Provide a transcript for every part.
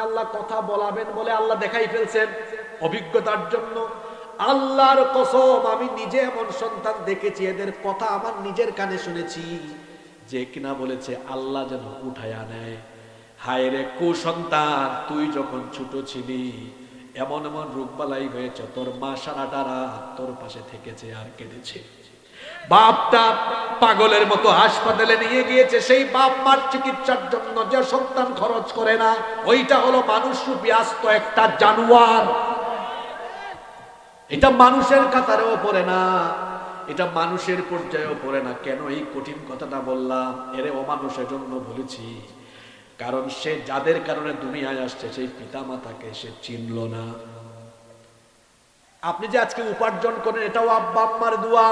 আল্লাহ কথা বলাবেন বলে আল্লাহ দেখাই ফেলছেন অভিজ্ঞতার জন্য। আল্লাহর কসম, আমি নিজে এমন সন্তান দেখেছি, এদের কথা আমার নিজের কানে শুনেছি, যে কিনা বলেছে আল্লাহ যেন উঠায়া নেয়। হায় রে কুসন্তান, তুই যখন ছোট ছিলি এমন এমন রোগবালাই হয়েছে, তোর মা সারাটা রাত তোর পাশে থেকেছে আর কেঁদেছে। বাপটা পাগলের মতো হাসপাতালে নিয়ে গিয়েছে, সেই বাপ মার চিকিৎসার জন্য যে সন্তান খরচ করে না, ওইটা হলো মানুষরূপী আস্ত একটা জানোয়ার। এটা মানুষের কাতারেও পড়ে না, এটা মানুষের পর্যায়েও পড়ে না। কেন এই কঠিন কথাটা বললাম? এরে অমানুষের জন্য বলেছি, কারণ সে যাদের কারণে দুনিয়ায় আসছে সেই পিতা মাতাকে সে চিনল না। আপনি যে আজকে উপার্জন করেন এটাও আব্বা আম্মার দোয়া।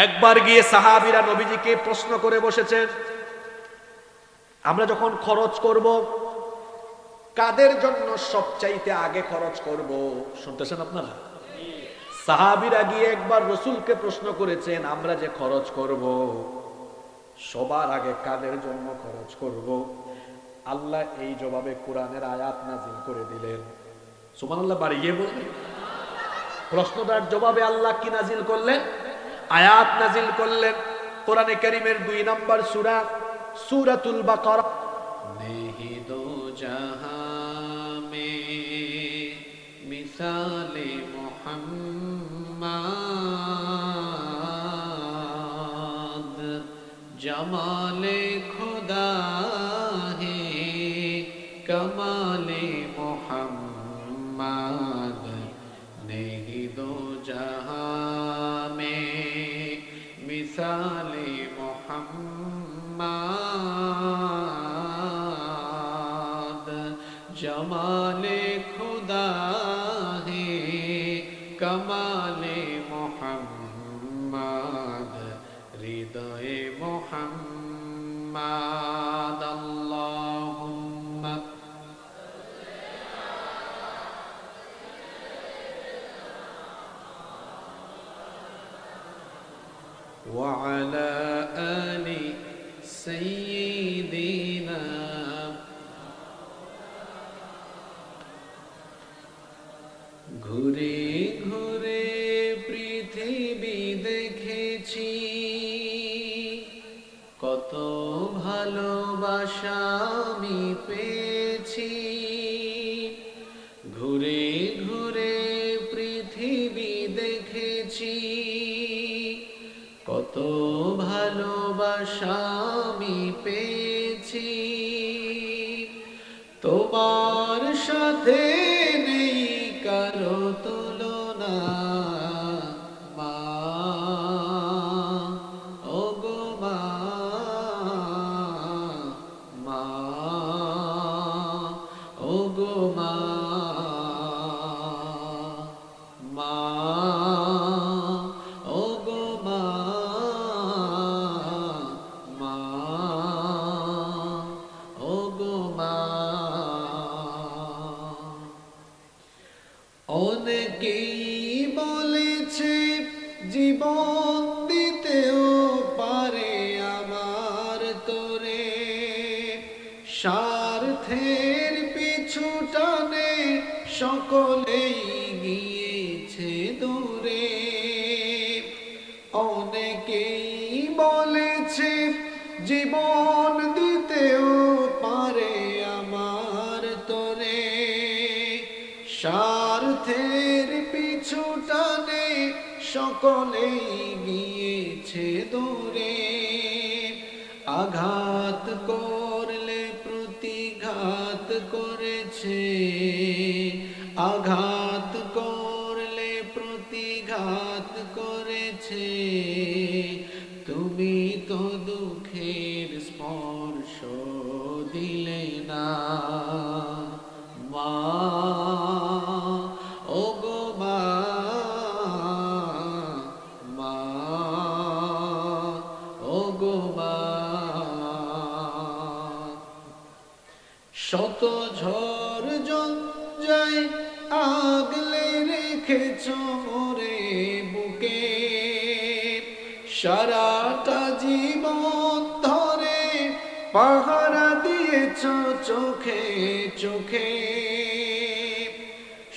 একবার গিয়ে সাহাবীরা নবীজিকে প্রশ্ন করে বসেছেন, আমরা যখন খরচ করব কাদের জন্য সবচাইতে আগে খরচ করব? শুনতেছেন আপনারা? সাহাবীরা গিয়ে একবার রাসূলকে প্রশ্ন করেছেন, আমরা যে খরচ করব সবার আগে কাদের জন্য খরচ করব? আল্লাহ এই জবাবে কোরআনের আয়াত নাজিল করে দিলেন। সুবহানাল্লাহ, বাড়িয়ে বলবেন। প্রশ্নটার জবাবে আল্লাহ কি নাজিল করলেন? আয়াত নাজিল করলেন। কোরআনে কারীমের 2 নম্বর সূরা, সূরাতুল বাকারা। নেহি দো জাহাঁ মে মিসালে মুহাম্মদ, জামালে খুদা হে কমালে মুহাম্মদ, নেহি দো জাহাঁ মে মিসালে মুহাম্মদ, জামালে খুদা হে কমালে মুহাম্মদ, হৃদয়ে মুহাম্মদ। আল্লাহুম্মা ওয়া আলা আলি সাইয়্যিদিনা। ঘুরে ঘুরে পৃথিবী দেখেছি, কত ভালোবাসা আমি পেয়েছি। ঘুরে ঘুরে পৃথিবী দেখেছি, কত ভালোবাসা আমি পেয়েছি। তোমার সাথে নেই কারো তুলনা, মা ওগো মা, মা ওগো মা, মা ওগো মা, মা ওগো মা। অনেকেই বলেছে জীবন দিতেও পারে আমার তোরে, স্বার্থের পিছু টানে সকলেই গিয়েছে দূরে। অনেকেই বলেছে জীবন দিতেও পারে আমার তোরে, স্বার্থের পিছু টানে সকলেই গিয়েছে দূরে। আঘাত করলে প্রতিঘাত করেছে, আঘাত করলে প্রতিঘাত করেছে। তুমি তো দুঃখের স্পর্শ দিলে না, মা ওগো মা, মা ওগো মা। শত ঝড় জঞ্জায় আগলে রেখেছ মোরে বুকে, সারাটা জীবন ধরে পাহারা দিয়েছ চোখে চোখে,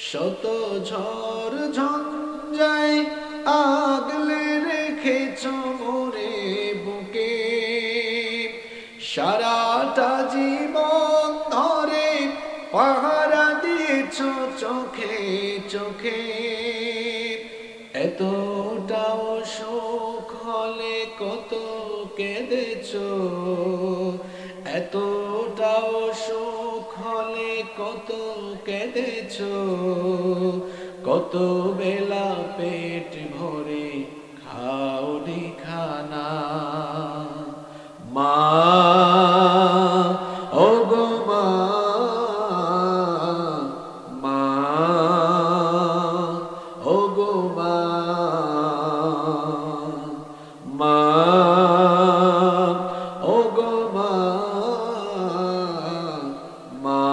শত ঝড় ঝঞ্ঝায় আগলে রেখেছ মোরে বুকে, সারাটা জীবন ধরে পাহারা দিয়েছ চোখে চোখে। এতটাও সুখ হলে কত কেঁদেছ, এতটাও সুখ হলে কত কেঁদেছ, কত বেলা পেট ভরে খাওনি খানা। মা ও গো মা, মা ও গো মা, মা ও গো মা, মা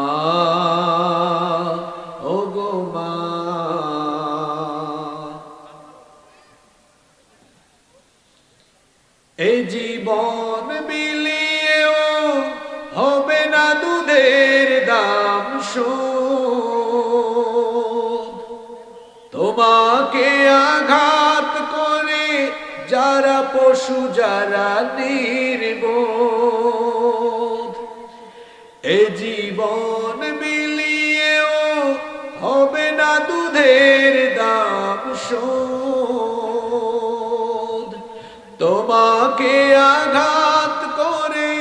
ও গো মা। এই জীবন বিলিয়েও হবে না দুধের দাম শোধ, তোমাকে আঘাত করে যারা পশু যারা নির্বোধ। এই জীবন বিলিয়েও হবে না দুধের দাম শোধ, তোমাকে আঘাত করে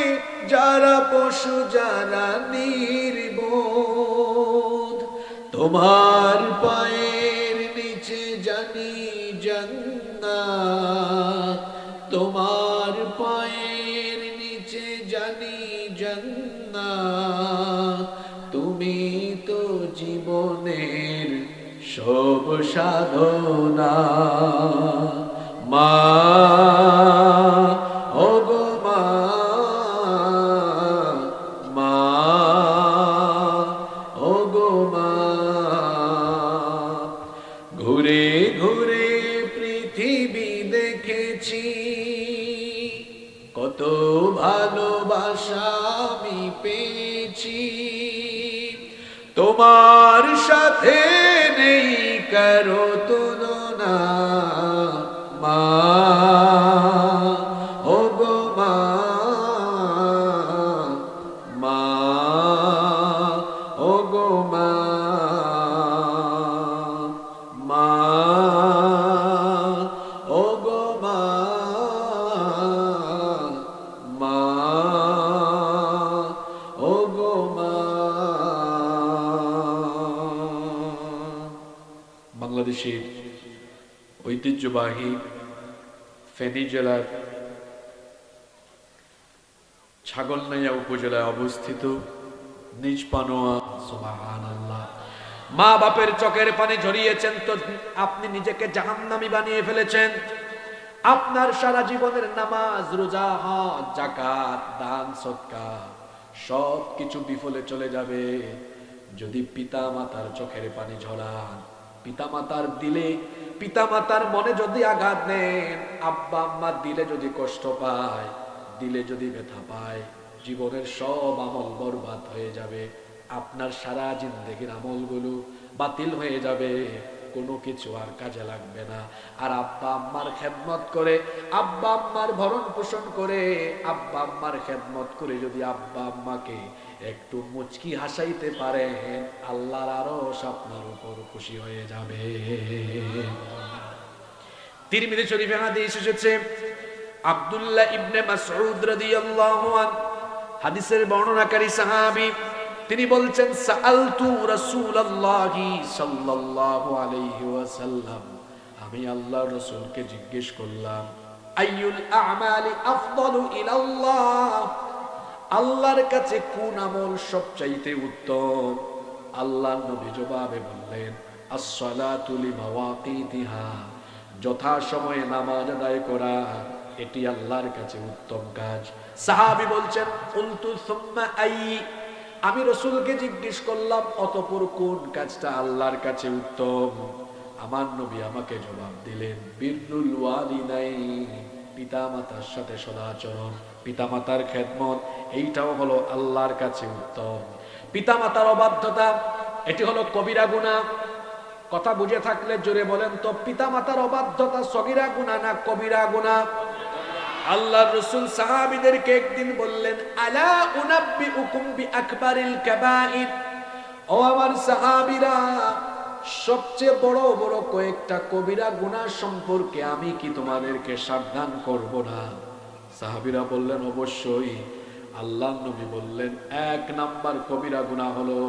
যারা পশু যারা নির্বোধ। তোমার পায়ের নিচে জানি জান্নাত, তোমার পায়ের নিচে জানি জান্নাত। তুমি তো জীবনের সব সাধনা। মা ও গো মা, মা ও গো মা। ঘুরে ঘুরে পৃথিবী দেখেছি, কত ভালোবাসা আমি পেয়েছি। তোমার সাথে নেই কারো তুলনা। মা ও গো মা, মা ও গো মা, মা ও গো মা, মা ও গো মা। বাংলাদেশের ঐতিহ্যবাহী ফেনী জেলার ছাগলনাইয়া উপজেলায় অবস্থিত নিজ পানোয়া, সুবহানাল্লাহ, মা বাপের চোখের পানি ঝরিয়েছেন তো আপনি নিজেকে জাহান্নামী বানিয়ে ফেলেছেন। আপনার সারা জীবনের নামাজ রোজা হজ যাকাত দান সদকা সব কিছু বিফলে চলে যাবে যদি পিতা মাতার চোখের পানি ঝরান, পিতা মাতার দিলে পিতা মাতার মনে যদি আঘাত নেন, আব্বা আম্মা দিলে যদি কষ্ট পায়, দিলে যদি ব্যথা পায়, জীবনের সব আমল বরবাদ হয়ে যাবে। আপনার সারা জিন্দেগির আমলগুলো বাতিল হয়ে যাবে, কোনো কিছু আর কাজে লাগবে না। আর আব্বা আম্মার খেদমত করে, আব্বা আম্মার ভরণ পোষণ করে, আব্বা আম্মার খেদমত করে যদি আব্বা আম্মাকে একটু মুচকি হাসাইতে পারেন, আল্লাহর আরশ আপনার উপর খুশি হয়ে যাবে। তিরমিজি শরীফে হাদিস এসেছে, আব্দুল্লাহ ইবনে মাসউদ রাদিয়াল্লাহু আনহু হাদিসের বর্ণনাকারী সাহাবী, তিনি বলছেন সাআলতু রাসূলুল্লাহি সাল্লাল্লাহু আলাইহি ওয়াসাল্লাম, আমি আল্লাহর রাসূলকে জিজ্ঞেস করলাম, আইয়ুল আ'মালি আফদালু ইলাল্লাহ, আল্লাহর কাছে কোন আমল সবচাইতে উত্তম? আল্লাহর নবী জবাবে বললেন, আস-সালাতু লিমাওয়াকিতিহা, যথা সময়ে নামাজ আদায় করা, এটি আল্লাহর কাছে উত্তম কাজ। সাহাবী বলছেন, কুলতু সুম্মা আই, আমি রাসূলকে জিজ্ঞেস করলাম অতঃপর কোন কাজটা আল্লাহর কাছে উত্তম? আমার নবী আমাকে জবাব দিলেন, বিররুল ওয়ালিদাইন, পিতা মাতার সাথে সদাচরণ। পিতামাতার খেদমত এইটাও হলো আল্লাহর কাছে উত্তম। পিতামাতার অবাধ্যতা এটি হলো কবিরা গুনাহ। কথা বুঝে থাকলে জোরে বলেন তো, পিতামাতার অবাধ্যতা সগীরা গুনাহ না কবিরা গুনাহ? আল্লাহর রাসূল সাহাবীদেরকে একদিন বললেন, আলা উনাব্বিউকুম বিআকবারিল কাবাইর, ও আমার সাহাবীরা, সবচেয়ে বড় বড় কয়েকটা কবিরা গুনাহ সম্পর্কে আমি কি তোমাদেরকে সাবধান করব না? সাহাবীরা বললেন অবশ্যই। আল্লাহর নবী বললেন, এক নাম্বার কবিরা গুনাহ হলো,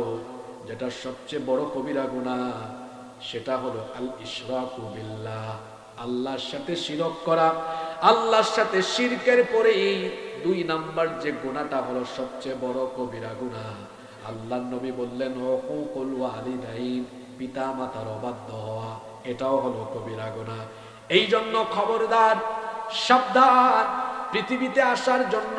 যেটা সবচেয়ে বড় কবিরা গুনাহ, সেটা হলো আল ইশরাকু বিল্লাহ, আল্লাহর সাথে শিরক করা। আল্লাহর সাথে শিরকের পরেই দুই নাম্বার যে গুনাহটা হলো সবচেয়ে বড় কবিরা গুনাহ। আল্লাহর নবী বললেন, হুকুকুল ওয়ালিদাইন, পিতা মাতার অবাধ্য হওয়া, এটাও হলো কবিরা গুনাহ। এই জন্য খবরদার, সাবধান। পৃথিবীতে আসার জন্য,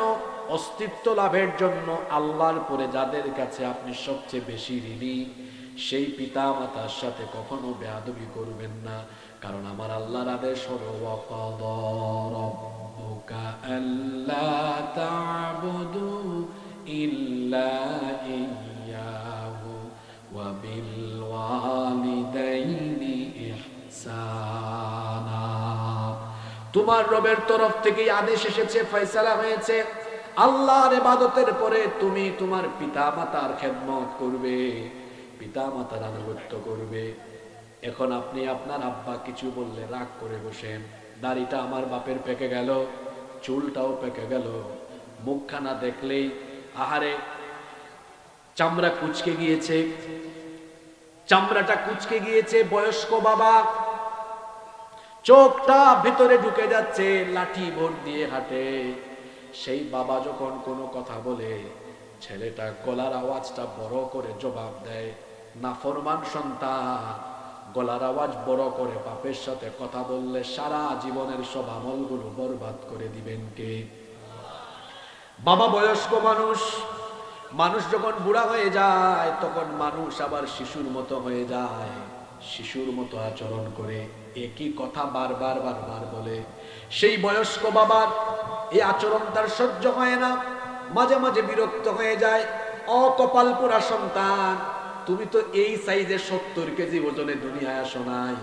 অস্তিত্ব লাভের জন্য আল্লাহর পরে যাদের কাছে আপনি সবচেয়ে বেশি ঋণী, সেই পিতা মাতার সাথে কখনো বেয়াদবি করবেন না। কারণ আমার আল্লাহর আদেশ হলো, ওয়াকাদা রাব্বুকা আল্লা তা'বুদু ইল্লা ইয়্যাহু ওয়া বিল ওয়ালিদাইনি ইহসানা। তোমার রবের তরফ থেকে আদেশ এসেছে, ফয়সালা হয়েছে, আল্লাহর ইবাদতের পরে তুমি তোমার পিতা মাতার খেদমত করবে, পিতা মাতার আনুগত্য করবে। এখন আপনি আপনার আব্বা কিছু বললে রাগ করে বসেন, দাড়িটা আমার বাপের পেকে গেল, চুলটাও পেকে গেল, মুখখানা দেখলেই আহারে চামড়া কুচকে গিয়েছে, চামড়াটা কুচকে গিয়েছে। বয়স্ক বাবা, চোখটা ভিতরে ঢুকে যাচ্ছে, লাঠি ভোট দিয়ে হাঁটে। সেই বাবা যখন কোনো কথা বলে, ছেলেটা গলার আওয়াজটা বড় করে জবাব দেয়। নাফরমান সন্তান গলার আওয়াজ বড় করে বাপের সাথে কথা বললে সারা জীবনের সব আমলগুলো বরবাদ করে দিবেন কে? বাবা বয়স্ক মানুষ। মানুষ যখন বুড়া হয়ে যায়, তখন মানুষ আবার শিশুর মতো হয়ে যায়, শিশুর মতো আচরণ করে, একই কথা বারবার বারবার বলে। সেই বয়স্ক বাবার এই আচরণ তার সহ্য হয় না, মাঝে মাঝে বিরক্ত হয়ে যায়। অকপাল পোড়া সন্তান, তুমি তো এই সাইজে 70 কেজি ওজনে দুনিয়ায় আসো নাই,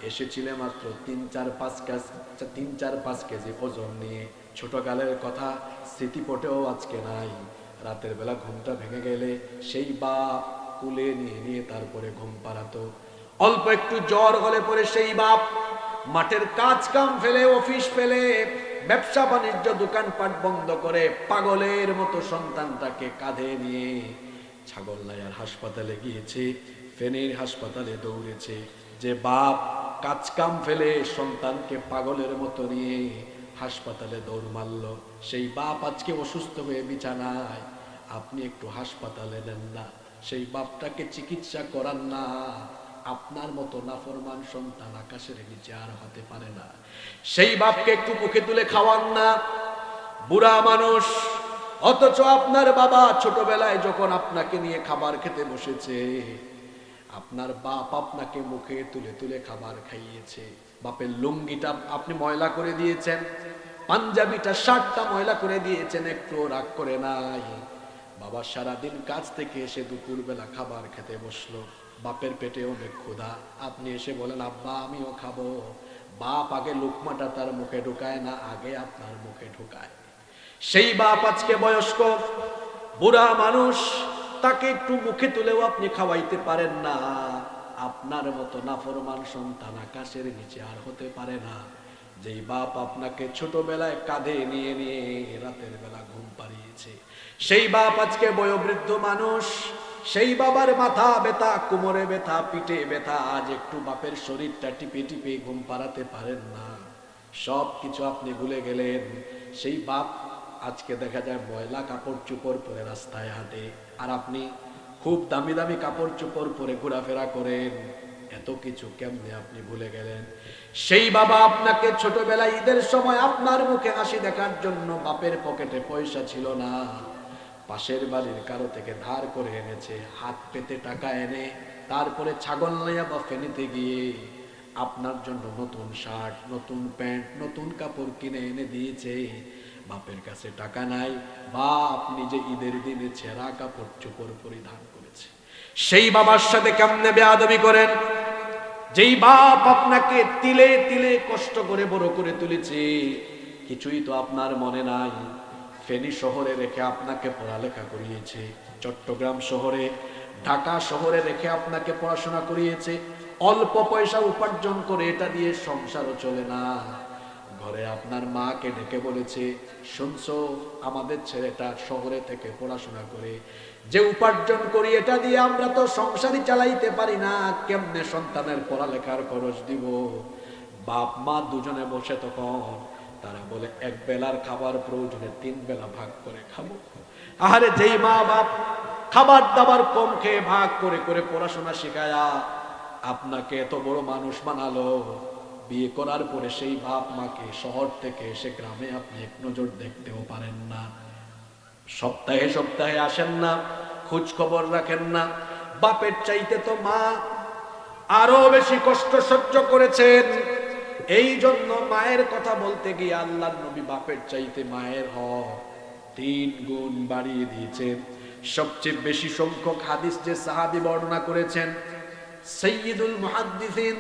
এসেছিলে মাত্র 3-4-5 কেজি ওজন নিয়ে। ছোটকালের কথা স্মৃতিপটেও আজকে নাই। রাতের বেলা ঘুমটা ভেঙে গেলে সেই বাপ কুলে নিয়ে নিয়ে তারপরে ঘুম পাড়াতো। অল্প একটু জ্বর হলে পরে সেই বাপ মাঠের কাজ কাম ফেলে, অফিস ফেলে, ব্যবসা বাণিজ্য দোকানপাট বন্ধ করে পাগলের মতো সন্তানটাকে কাঁধে নিয়ে ছাগলনাইয়ার হাসপাতালে গিয়েছে, ফেনীর হাসপাতালে দৌড়েছে। যে বাপ কাজ কাম ফেলে সন্তানকে পাগলের মতো নিয়ে হাসপাতালে দৌড় মারল, সেই বাপ আজকে অসুস্থ হয়ে বিছানায়। আপনি একটু হাসপাতালে নেন না, সেই বাপটাকে চিকিৎসা করান না। আপনার মতো নাফরমান সন্তান আকাশের নিচে আর হতে পারে না। সেই বাপকে একটু মুখে তুলে খাওয়ান না। বুড়া মানুষ, অথচ আপনার বাবা ছোটবেলায় যখন আপনাকে নিয়ে খাবার খেতে বসেছে, আপনার বাপ আপনাকে মুখে তুলে তুলে খাবার খাইয়েছে। বাপের লুঙ্গিটা আপনি ময়লা করে দিয়েছেন, পাঞ্জাবিটা শার্টটা ময়লা করে দিয়েছেন, একটু রাগ করে নাই। বাবা সারাদিন কাজ থেকে এসে দুপুর বেলা খাবার খেতে বসলো, বাপের পেটে অনেক ক্ষুধা, আপনি এসে বলেন আব্বা আমিও খাবো। বাপ আগে লুকমাটা তার মুখে ঢুকায় না, আগে আপনার মুখে ঢুকায়। সেই বাপ আজকে বয়স্ক বুড়া মানুষ, তাকে একটু মুখে তুলেও আপনি খাওয়াইতে পারেন না। আপনার মতো নাফরমান সন্তান আকাশের নিচে আর হতে পারে না। যেই বাপ আপনাকে ছোটবেলায় কাঁধে নিয়ে নিয়ে রাতের বেলা ঘুম পাড়িয়েছে, সেই বাপ আজকে বয়োবৃদ্ধ মানুষ। সেই বাবার মাথা ব্যথা, কোমরে ব্যথা, পিঠে ব্যথা, আজ একটু বাপের শরীরটা টিপে টিপে ঘুম পাড়াতে পারেন না। সব কিছু আপনি ভুলে গেলেন। সেই বাপ আজকে দেখা যায় ময়লা কাপড় চোপড় পরে রাস্তায় হাঁটে, আর আপনি খুব দামি দামি কাপড় চোপড় পরে ঘোরাফেরা করেন। এত কিছু কেমনে আপনি ভুলে গেলেন? সেই বাবা আপনাকে ছোটবেলায় ঈদের সময় আপনার মুখে হাসি দেখার জন্য বাপের পকেটে পয়সা ছিল না, পাশের বাড়ির কারো থেকে ধার করে এনেছে, হাত পেতে টাকা এনে তারপরে ছাগলনাইয়া বা ফেনীতে গিয়ে আপনার জন্য নতুন শার্ট, নতুন প্যান্ট, নতুন কাপড় কিনে এনে দিয়েছে। বাপের কাছে টাকা নাই, বাপ নিজে ঈদের দিনে ছেঁড়া কাপড় চোপড় পরিধান করেছে, সেই বাবার সাথে কেমনে বেয়াদবি করেন? যেই বাপ আপনাকে তিলে তিলে কষ্ট করে বড় করে তুলেছে, কিছুই তো আপনার মনে নাই। ফেনী শহরে রেখে আপনাকে পড়ালেখা করিয়েছে, চট্টগ্রাম শহরে, ঢাকা শহরে রেখে আপনাকে পড়াশোনা করিয়েছে, অল্প পয়সা উপার্জন করে এটা দিয়ে সংসারও চলে না। ঘরে আপনার মাকে ডেকে বলেছে, শুনছো আমাদের ছেলেটা শহরে থেকে পড়াশোনা করে যে উপার্জন করি এটা দিয়ে আমরা তো সংসারই চালাইতে পারি না, কেমনে সন্তানের পড়ালেখার খরচ দিব? বাপ মা দুজনে বসে তখন তারা বলে, এক বেলার খাবার প্রয়োজনে 3 বেলা ভাগ করে খাবো। আরে যেই মা বাপ খাবার দাবার কম খেয়ে ভাগ করে করে পড়াশোনা শেখায়া আপনাকে এত বড় মানুষ বানালো, বিয়ে করার পরে সেই বাপ মাকে শহর থেকে এসে গ্রামে আপনি এক নজর দেখতেও পারেন না, সপ্তাহে সপ্তাহে আসেন না, খোঁজ খবর রাখেন না। বাপের চাইতে তো মা আরো বেশি কষ্ট সহ্য করেছেন। এই জন্য মায়ের কথা বলতে গিয়ে আল্লাহর নবী বাপের চাইতে মায়ের হক 3 গুণ বাড়িয়ে দিয়েছেন। সবচেয়ে বেশি সংখ্যক হাদিস যে সাহাবী বর্ণনা করেছেন, সাইয়্যিদুল মুহাদ্দিসিন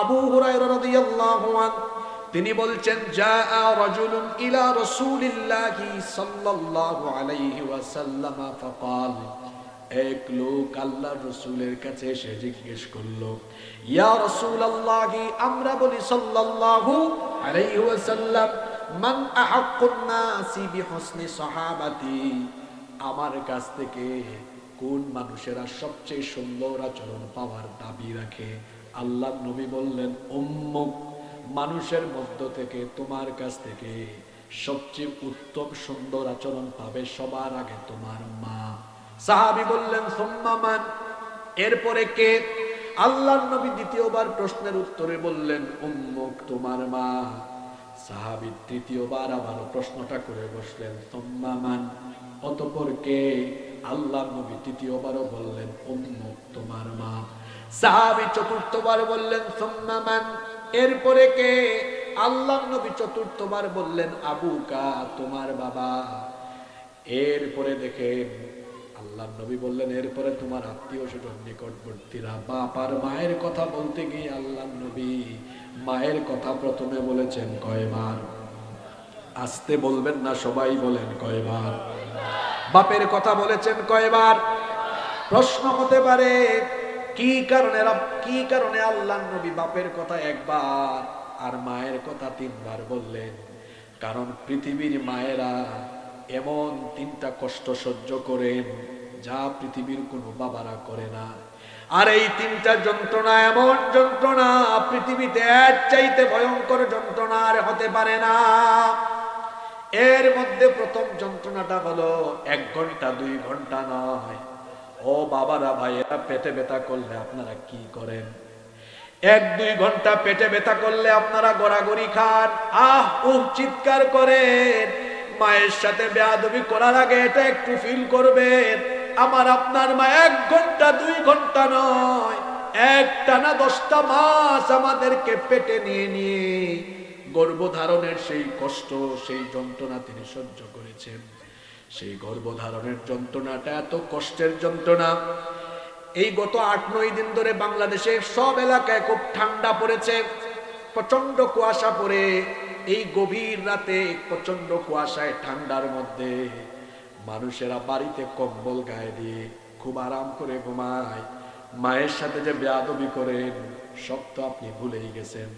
আবু হুরায়রা রাদিয়াল্লাহু আনহু, তিনি বলছেন, জাআ রাজুলুন ইলা রাসূলিল্লাহি সাল্লাল্লাহু আলাইহি ওয়াসাল্লাম ফাকাল, এক লোক আল্লাহর রাসূলের কাছে এসে জিজ্ঞেস করলো, ইয়া রাসূলুল্লাহি, আমরা বলি সাল্লাল্লাহু আলাইহি ওয়াসাল্লাম, মান আহাক্কুন নাসি বিহুসনি সাহাবাতি, আমার কাছ থেকে কোন মানুষেরা সবচেয়ে সুন্দর আচরণ পাওয়ার দাবি রাখে? আল্লাহর নবী বললেন, উম্মুক, মানুষের মধ্য থেকে তোমার কাছ থেকে সবচেয়ে উত্তম সুন্দর আচরণ পাবে সবার আগে তোমার মা। সাহাবী বললেন, সুম্মা মান, এরপরে কে? আল্লাহর নবী দ্বিতীয়বার প্রশ্নের উত্তরে বললেন, উম্মুক, তোমার মা। সাহাবী তৃতীয়বার আবার প্রশ্নটা করে বসলেন, সুম্মা মান, অতঃপর কে? আল্লাহর নবী তৃতীয়বারও বললেন, উম্মুক, তোমার মা। সাহাবী চতুর্থবার বললেন, সুম্মা মান, এরপরে কে? আল্লাহর নবী চতুর্থবার বললেন, আবুকা, তোমার বাবা। এরপরে দেখেন আল্লাহর নবী বললেন, এরপরে তোমার আত্মীয় স্বজন নিকটবর্তীরা। বাপ আর মায়ের কথা বলতে গিয়ে আল্লাহর নবী মায়ের কথা প্রথমে বলেছেন কয়বার? আসতে বলবেন না, সবাই বলেন কয়বার? বাপের কথা বলেছেন কয়বার? প্রশ্ন হতে পারে কি কারণে আল্লাহর নবী বাপের কথা একবার আর মায়ের কথা 3 বার বললেন? কারণ পৃথিবীর মায়েরা এমন 3টা কষ্ট সহ্য করেন যা পৃথিবীর কোনো বাবারা করে না। আর এই 3টা যন্ত্রণা এমন যন্ত্রণা, পৃথিবীতে এর চাইতে ভয়ঙ্কর যন্ত্রণা আর হতে পারে না। এর মধ্যে প্রথম যন্ত্রণাটা হলো 1 ঘন্টা 2 ঘন্টা নয়। ও বাবারা, ভাইয়েরা, পেটে ব্যথা করলে আপনারা কি করেন? 1-2 ঘন্টা পেটে ব্যথা করলে আপনারা গড়াগড়ি খান, আহ উহ চিৎকার করেন। মায়ের সাথে বেয়াদবি করার আগে এটা একটু ফিল করবেন। আমার আপনার মা 1 ঘন্টা 2 ঘন্টা নয়, একটানা 10টা মাস আমাদেরকে পেটে নিয়ে নিয়ে গর্ভধারণের সেই কষ্ট, সেই যন্ত্রণা তিনি সহ্য করেছেন। সেই গর্ভধারণের যন্ত্রণাটা এত কষ্টের যন্ত্রণা। এই গত 8-9 দিন ধরে বাংলাদেশে সব এলাকায় খুব ঠান্ডা পড়েছে, প্রচন্ড কুয়াশা পড়ে। এই গভীর রাতে প্রচন্ড কুয়াশায় ঠান্ডার মধ্যে মানুষেরা বাড়িতে কম্বল গায়ে দিয়ে খুব আরাম করে ঘুমায়। মায়ের সাথে যে বেয়াদবি করেন সব তো আপনি ভুলেই গেছেন।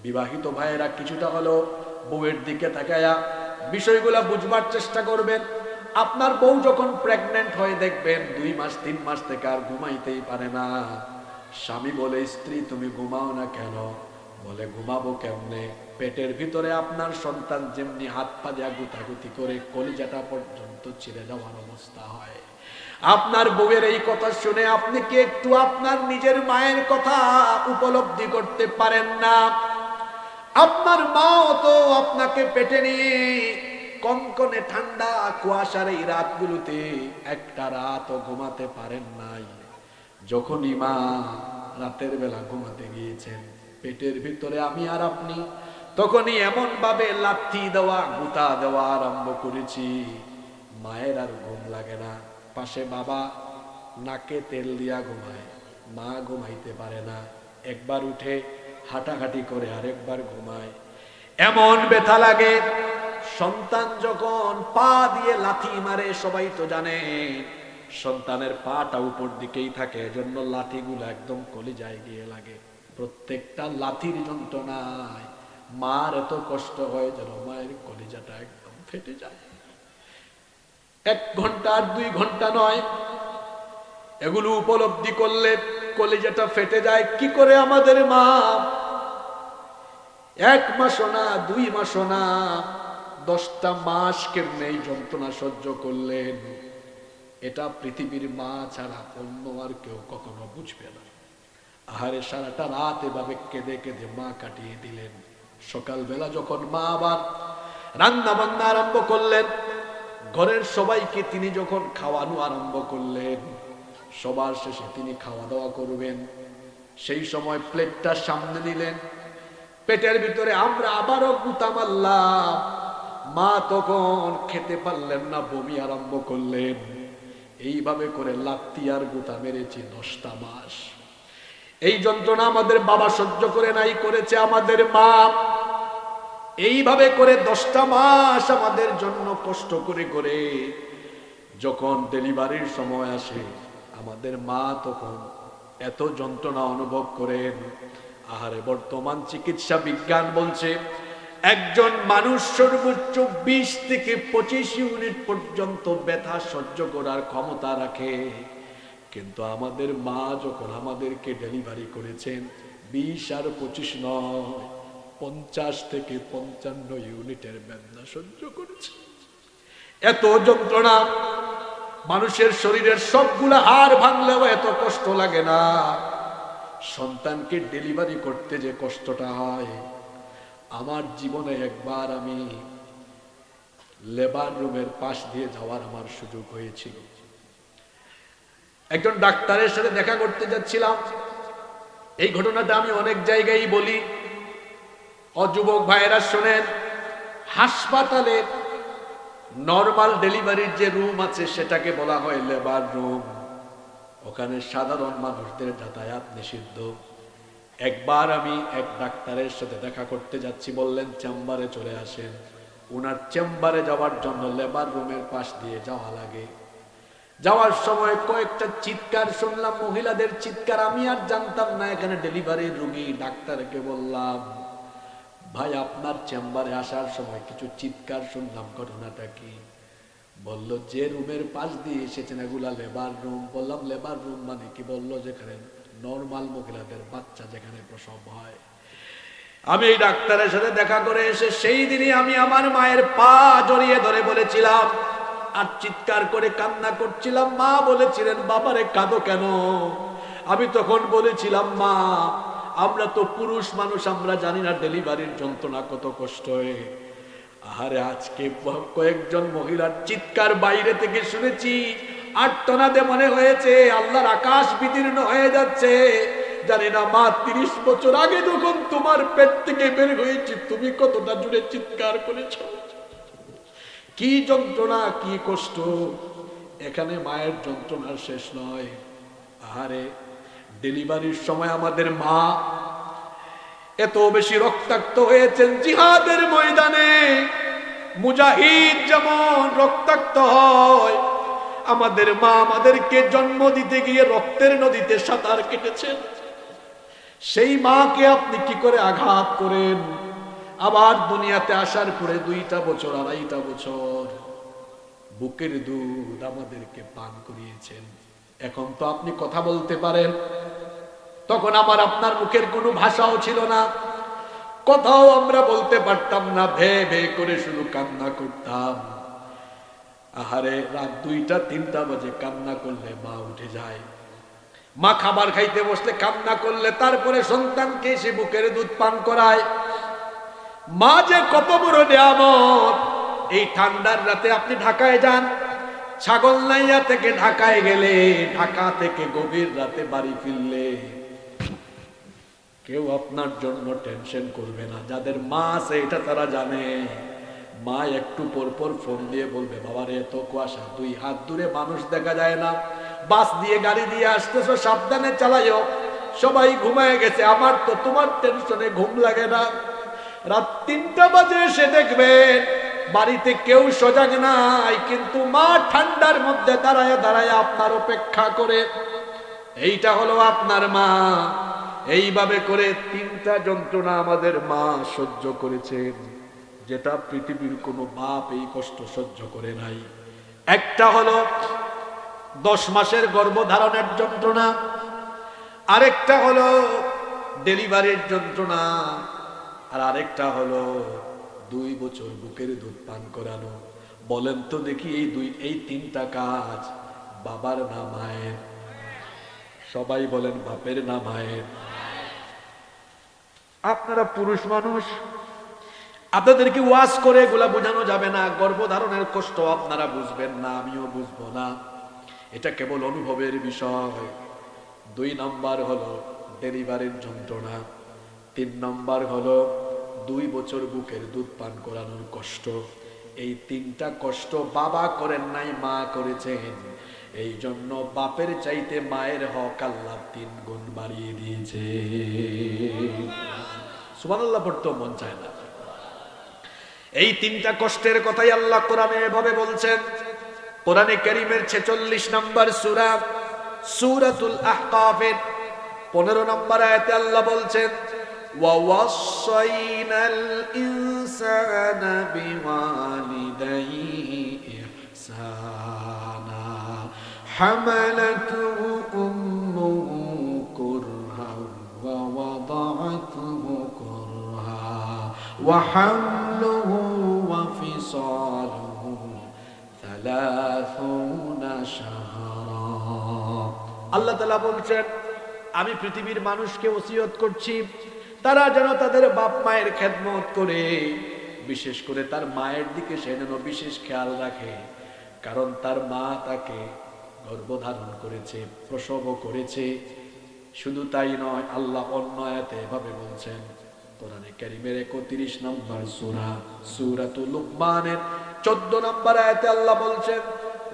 বিবাহিত ভাইয়েরা কিছুটা হলো বউয়ের দিকে তাকায়া বিষয়গুলা বুঝবার চেষ্টা করবেন। আপনার বউ যখন প্রেগন্যান্ট হয়ে দেখবেন 2 মাস 3 মাস থেকে আর ঘুমাইতেই পারে না। স্বামী বলে, স্ত্রী তুমি ঘুমাও না কেন? বলে, ঘুমাবো কেমনে? পেটের ভিতরে আপনার সন্তান যেমনি হাত পা দিয়া গুতাগুতি করে কলিজাটা পর্যন্ত ছিঁড়ে যাওয়ার অবস্থা হয়। আপনার বউয়ের এই কথা শুনে আপনি কি একটু আপনার নিজের মায়ের কথা উপলব্ধি করতে পারেন না? আপনার মাও তো আপনাকে পেটে নিয়ে কনকনে ঠান্ডা কুয়াশার এই রাতগুলোতে একটা রাতও ঘুমাতে পারেন নাই। যখনই মা রাতের বেলা ঘুমাতে গিয়েছেন, পেটের ভিতরে আমি আর আপনি তখনই এমন ভাবে লাথি দেওয়া গুতা দেওয়া আরম্ভ করেছি, মায়ের আর ঘুম লাগে না। পাশে বাবা নাকে তেল দিয়া ঘুমায়, মা ঘুমাইতে পারে না, একবার উঠে হাঁটাহাঁটি করে আরেকবার ঘুমায়। এমন ব্যথা লাগে। সন্তান যখন পা দিয়ে লাথি মারে, সবাই তো জানে সন্তানের পাটা উপর দিকেই থাকে, এজন্য লাথিগুলো একদম কলিজায় গিয়ে লাগে। প্রত্যেকটা লাথির যন্ত্রণায় মার এত কষ্ট হয় যেন মায়ের কলিজাটা একদম ফেটে যায়। 1 ঘন্টা আর 2 ঘন্টা নয়, এগুলো উপলব্ধি করলে কলিজাটা ফেটে যায়। কি করে আমাদের মা 1 মাসও না 2 মাসও না 10টা মাস কেমনে এই যন্ত্রণা সহ্য করলেন, এটা পৃথিবীর মা ছাড়া অন্য আর কেউ কখনো বুঝবে না। আহারে সারাটা রাত এভাবে কেঁদে কেঁদে মা কাটিয়ে দিলেন। সকালবেলা যখন মা আবার রান্না বান্না আরম্ভ করলেন, ঘরের সবাইকে তিনি যখন খাওয়ানো আরম্ভ করলেন, সবার শেষে তিনি খাওয়া দাওয়া করবেন, সেই সময় প্লেটটা সামনে নিলেন, পেটের ভিতরে আমরা আবারও গুতা মারলাম। মা তখন খেতে পারলেন না, বমি আরম্ভ করলেন। এইভাবে করে লাত্তি আর গুতা মেরেছি 10টা মাস। এই যন্ত্রণা আমাদের বাবা সহ্য করে নাই, করেছে আমাদের মা। এইভাবে করে 10টা মাস আমাদের জন্য কষ্ট করে করে যখন ডেলিভারির সময় আসে, আমাদের মা তখন এত যন্ত্রণা অনুভব করেন। আহারে বর্তমান চিকিৎসা বিজ্ঞান বলছে একজন মানুষ সর্বোচ্চ 20 থেকে 25 ইউনিট পর্যন্ত ব্যথা সহ্য করার ক্ষমতা রাখে। কিন্তু আমাদের মা যখন আমাদেরকে ডেলিভারি করেছেন, 20 আর 25 নয়, 50 থেকে 55 ইউনিটের বেদনা সহ্য করেছে। এত যন্ত্রণা, মানুষের শরীরের সবগুলা হাড় ভাঙলেও এত কষ্ট লাগে না। সন্তানকে ডেলিভারি করতে যে কষ্টটা হয়, আমার জীবনে একবার আমি লেবার রুমের পাশ দিয়ে যাওয়ার আমার সুযোগ হয়েছিল। একজন ডাক্তারের সাথে দেখা করতে যাচ্ছিলাম। এই ঘটনাটা আমি অনেক জায়গায় বলি, যুবক ভাইয়েরা শোনেন। হাসপাতালে নরমাল ডেলিভারির যে রুম আছে সেটাকে বলা হয় লেবার রুম। ওখানে সাধারণ মানুষদের যাতায়াত নিষিদ্ধ। একবার আমি এক ডাক্তারের সাথে দেখা করতে যাচ্ছি, বললেন চেম্বারে চলে আসেন। ওনার চেম্বারে যাওয়ার জন্য লেবার রুমের পাশ দিয়ে যাওয়া লাগে। যাওয়ার সময় কয়েকটা চিৎকার শুনলাম, মহিলাদের চিৎকার। আমি আর জানতাম না এখানে ডেলিভারির রোগী। ডাক্তারকে বললাম, ভাই আপনার চেম্বারে আসার সময় কিছু চিৎকার শুনলাম, ঘটনাটা কি? বলল যে রুমের পাশ দিয়ে এসেছেন এগুলা লেবার রুম। বললাম লেবার রুম মানে কি? বলল যেখানে নরমাল মহিলাদের বাচ্চা যেখানে প্রসব হয়। আমি এই ডাক্তারের সাথে দেখা করে এসে সেই দিনই আমি আমার মায়ের পা জড়িয়ে ধরে বলেছিলাম, আর চিৎকার করে কান্না করছিলাম। মা বলেছিলেন, বাবারে কাঁদো কেন? আমি তখন বলেছিলাম, মা আমরা তো পুরুষ মানুষ, আমরা জানি না ডেলিভারির যন্ত্রণা কত কষ্ট হয়। আরে আজকে কয়েকজন মহিলার চিৎকার বাইরে থেকে শুনেছি, আর্তনাদে মনে হয়েছে আল্লাহর আকাশ বিদীর্ণ হয়ে যাচ্ছে। জানি না মা 30 বছর আগে যখন তোমার পেট থেকে বের হয়েছি তুমি কতটা জুড়ে চিৎকার করেছ, কি যন্ত্রণা, কি কষ্ট। এখানে মায়ের যন্ত্রণার শেষ নয়। আরে ডেলিভারির সময় আমাদের মা এত বেশি রক্তাক্ত হয়েছেন। জিহাদের ময়দানে মুজাহিদ যেমন রক্তাক্ত হয়, আমাদের মা আমাদেরকে জন্ম দিতে গিয়ে রক্তের নদীতে সাঁতার কেটেছেন। সেই মাকে আপনি কি করে আঘাত করেন? আবার দুনিয়াতে আসার পরে 2টা বছর 2.5টা বছর বুকের দুধ আমাদেরকে পান করিয়েছেন। এখন তো আপনি কথা বলতে পারেন, তখন আমার আপনার মুখের কোনো ভাষাও ছিল না, কথাও আমরা বলতে পারতাম না, ভে ভে করে শুধু কান্না করতাম। আহারে রাত 2টা 3টা বাজে কান্না করলে মা উঠে যায়। মা খাবার খাইতে বসলে কান্না করলে তারপরে সন্তানকে এসে বুকের দুধ পান করায়। মা যে কত বড় নিয়ামত। এই ঠান্ডার রাতে আপনি ঢাকায় যান, ছাগলনাইয়া থেকে ঢাকায় গেলে, ঢাকা থেকে গভীর রাতে বাড়ি ফিরলে কেউ আপনার জন্য টেনশন করবে না। যাদের মা আছে এটা তারা জানে। মা একটু পর পর ফোন দিয়ে বলবে, বাবা রে এত কুয়াশা, 2 হাত দূরে মানুষ দেখা যায় না, বাস দিয়ে গাড়ি দিয়ে আসতেছো, সাবধানে চালাইও, সবাই ঘুমায় গেছে, আমার তো তোমার টেনশনে ঘুম লাগে না। রাত 3টা বাজে এসে দেখবেন বাড়িতে কেউ সজাগ নাই, কিন্তু মা ঠান্ডার মধ্যে দাঁড়ায় দাঁড়ায় আপনার অপেক্ষা করে। এইটা হলো আপনার মা। এইভাবে করে 3টা যন্ত্রণা আমাদের মা সহ্য করেছেন, যেটা পৃথিবীর কোনো বাপ এই কষ্ট সহ্য করে নাই। একটা হলো 10 মাসের গর্ভধারণের যন্ত্রণা, আরেকটা হলো ডেলিভারির যন্ত্রণা, আর আরেকটা হলো 2 বছর বুকের দুধ পান করানো। বলেন তো দেখি এই 3টা কাজ বাবার না মায়ের? সবাই বলেন বাপের না মায়ের? আপনারা পুরুষ মানুষ, আপনাদেরকে ওয়াজ করে এগুলা বোঝানো যাবে না। গর্ভধারণের কষ্ট আপনারা বুঝবেন না, আমিও বুঝবো না, এটা কেবল অনুভবের বিষয়। 2 নম্বর হলো ডেলিভারির যন্ত্রণা, 3 নম্বর হলো 2 বছর বুকের দুধ পান করানোর কষ্ট। এই 3টা কষ্ট বাবা করেন নাই, মা করেছেন। এই জন্য বাপের চাইতে মায়ের হক আল্লাহ 3 গুণ বাড়িয়ে দিয়েছে। সুবহানাল্লাহ পড়তেও মন চায় না। এই 3টা কষ্টের কথাই আল্লাহ কোরআনে এভাবে বলছেন। কোরআনে কারীমের 46 নম্বর সূরা সূরাতুল আহকাফের 15 নম্বর আয়াতে আল্লাহ বলছেন, ওয়া ওয়াসাইনাল ইনসানা বিওয়ালিদাইহি ইহসানা হামালাতুহু উম্মুহু কুরহা ওয়া ওয়াদাআতুহু কুরহা ওয়া হামলুহু ওয়া ফিসালুহু 30 শাহরা। আল্লাহ তাআলা বলছেন, আমি পৃথিবীর মানুষকে ওসিয়ত করছি তারা যেন তাদের বাপ মায়ের খেদমত করে, বিশেষ করে তার মায়ের দিকে সে যেন বিশেষ খেয়াল রাখে। কারণ তার মা তাকে গর্ভধারণ করেছে, প্রসব করেছে। শুধু তাই নয়, আল্লাহ অন্য আয়াতে এভাবে বলছেন, কোরআনে কারীমের 31 নম্বর সূরা সূরাতুল লুকমানের 14 নম্বর আয়াতে আল্লাহ বলছেন,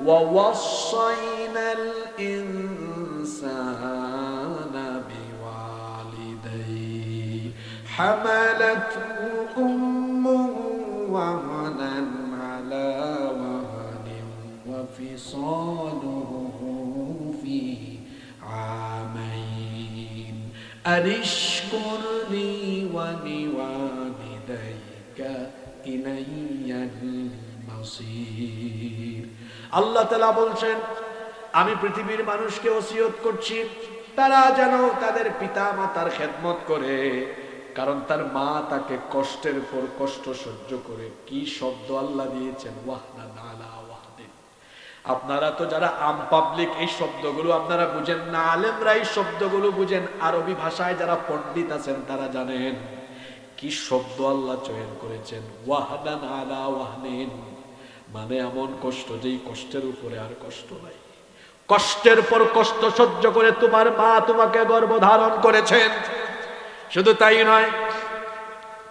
ওয়া ওয়াসাইনাল ইনসানা বিওয়ালিদাইহি হামালাতহু উম্মুহু ওয়াহানান আলা ওয়াহানিন ওয়া ফিসালুহু ফি আমাইন আনিশকুর লি ওয়া লিওয়ালিদাইকা ইলাইয়াল মাসির। আল্লাহ তাআলা বলছেন, আমি পৃথিবীর মানুষকে ওসিয়ত করছি তারা যেন তাদের পিতা মাতার খেদমত করে। কারণ তার মা তাকে কষ্টের পর কষ্ট সহ্য করে। কি শব্দ আল্লাহ দিয়েছেন, ওয়াহনান আলা ওয়াহনিন। আপনারা তো যারা আম পাবলিক এই শব্দগুলো আপনারা বুঝেন না, আলেমরা এই শব্দগুলো বুঝেন। আরবি ভাষায় যারা পণ্ডিত আছেন তারা জানেন কি শব্দ আল্লাহ চয়ন করেছেন। ওয়াহনান আলা ওয়াহনিন মানে এমন কষ্ট যেই কষ্টের উপরে আর কষ্ট নাই। কষ্টের পর কষ্ট সহ্য করে তোমার মা তোমাকে গর্ভধারণ করেছেন। শুধু তাই নয়,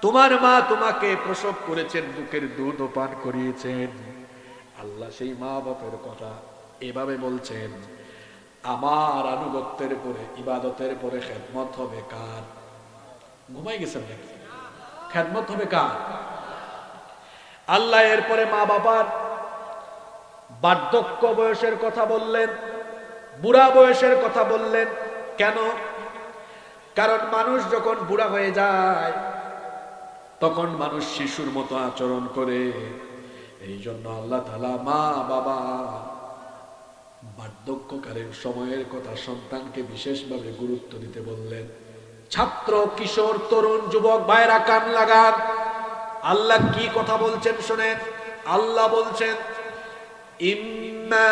তোমার মা তোমাকে প্রসব করেছেন, বুকের দুধ পান করিয়েছেন। আল্লাহ সেই মা বাপের কথা এভাবে বলছেন, আমার আনুগত্যের পরে, ইবাদতের পরে খেদমত হবে কার? ঘুমাই গেছেন নাকি? খেদমত হবে কার? আল্লাহ এরপরে মা বাবার বার্ধক্য বয়সের কথা বললেন, বুড়া বয়সের কথা বললেন। কেন? কারণ মানুষ যখন বুড়া হয়ে যায় তখন মানুষ শিশুর মতো আচরণ করে। এই জন্য আল্লাহ তাআলা মা বাবা বার্ধক্যকালীন সময়ের কথা সন্তানকে বিশেষভাবে গুরুত্ব দিতে বললেন। ছাত্র, কিশোর, তরুণ, যুবক ভাইরা কান লাগান। আল্লাহ কি কথা বলছেন শোনেন। আল্লাহ বলছেন, ইম্মা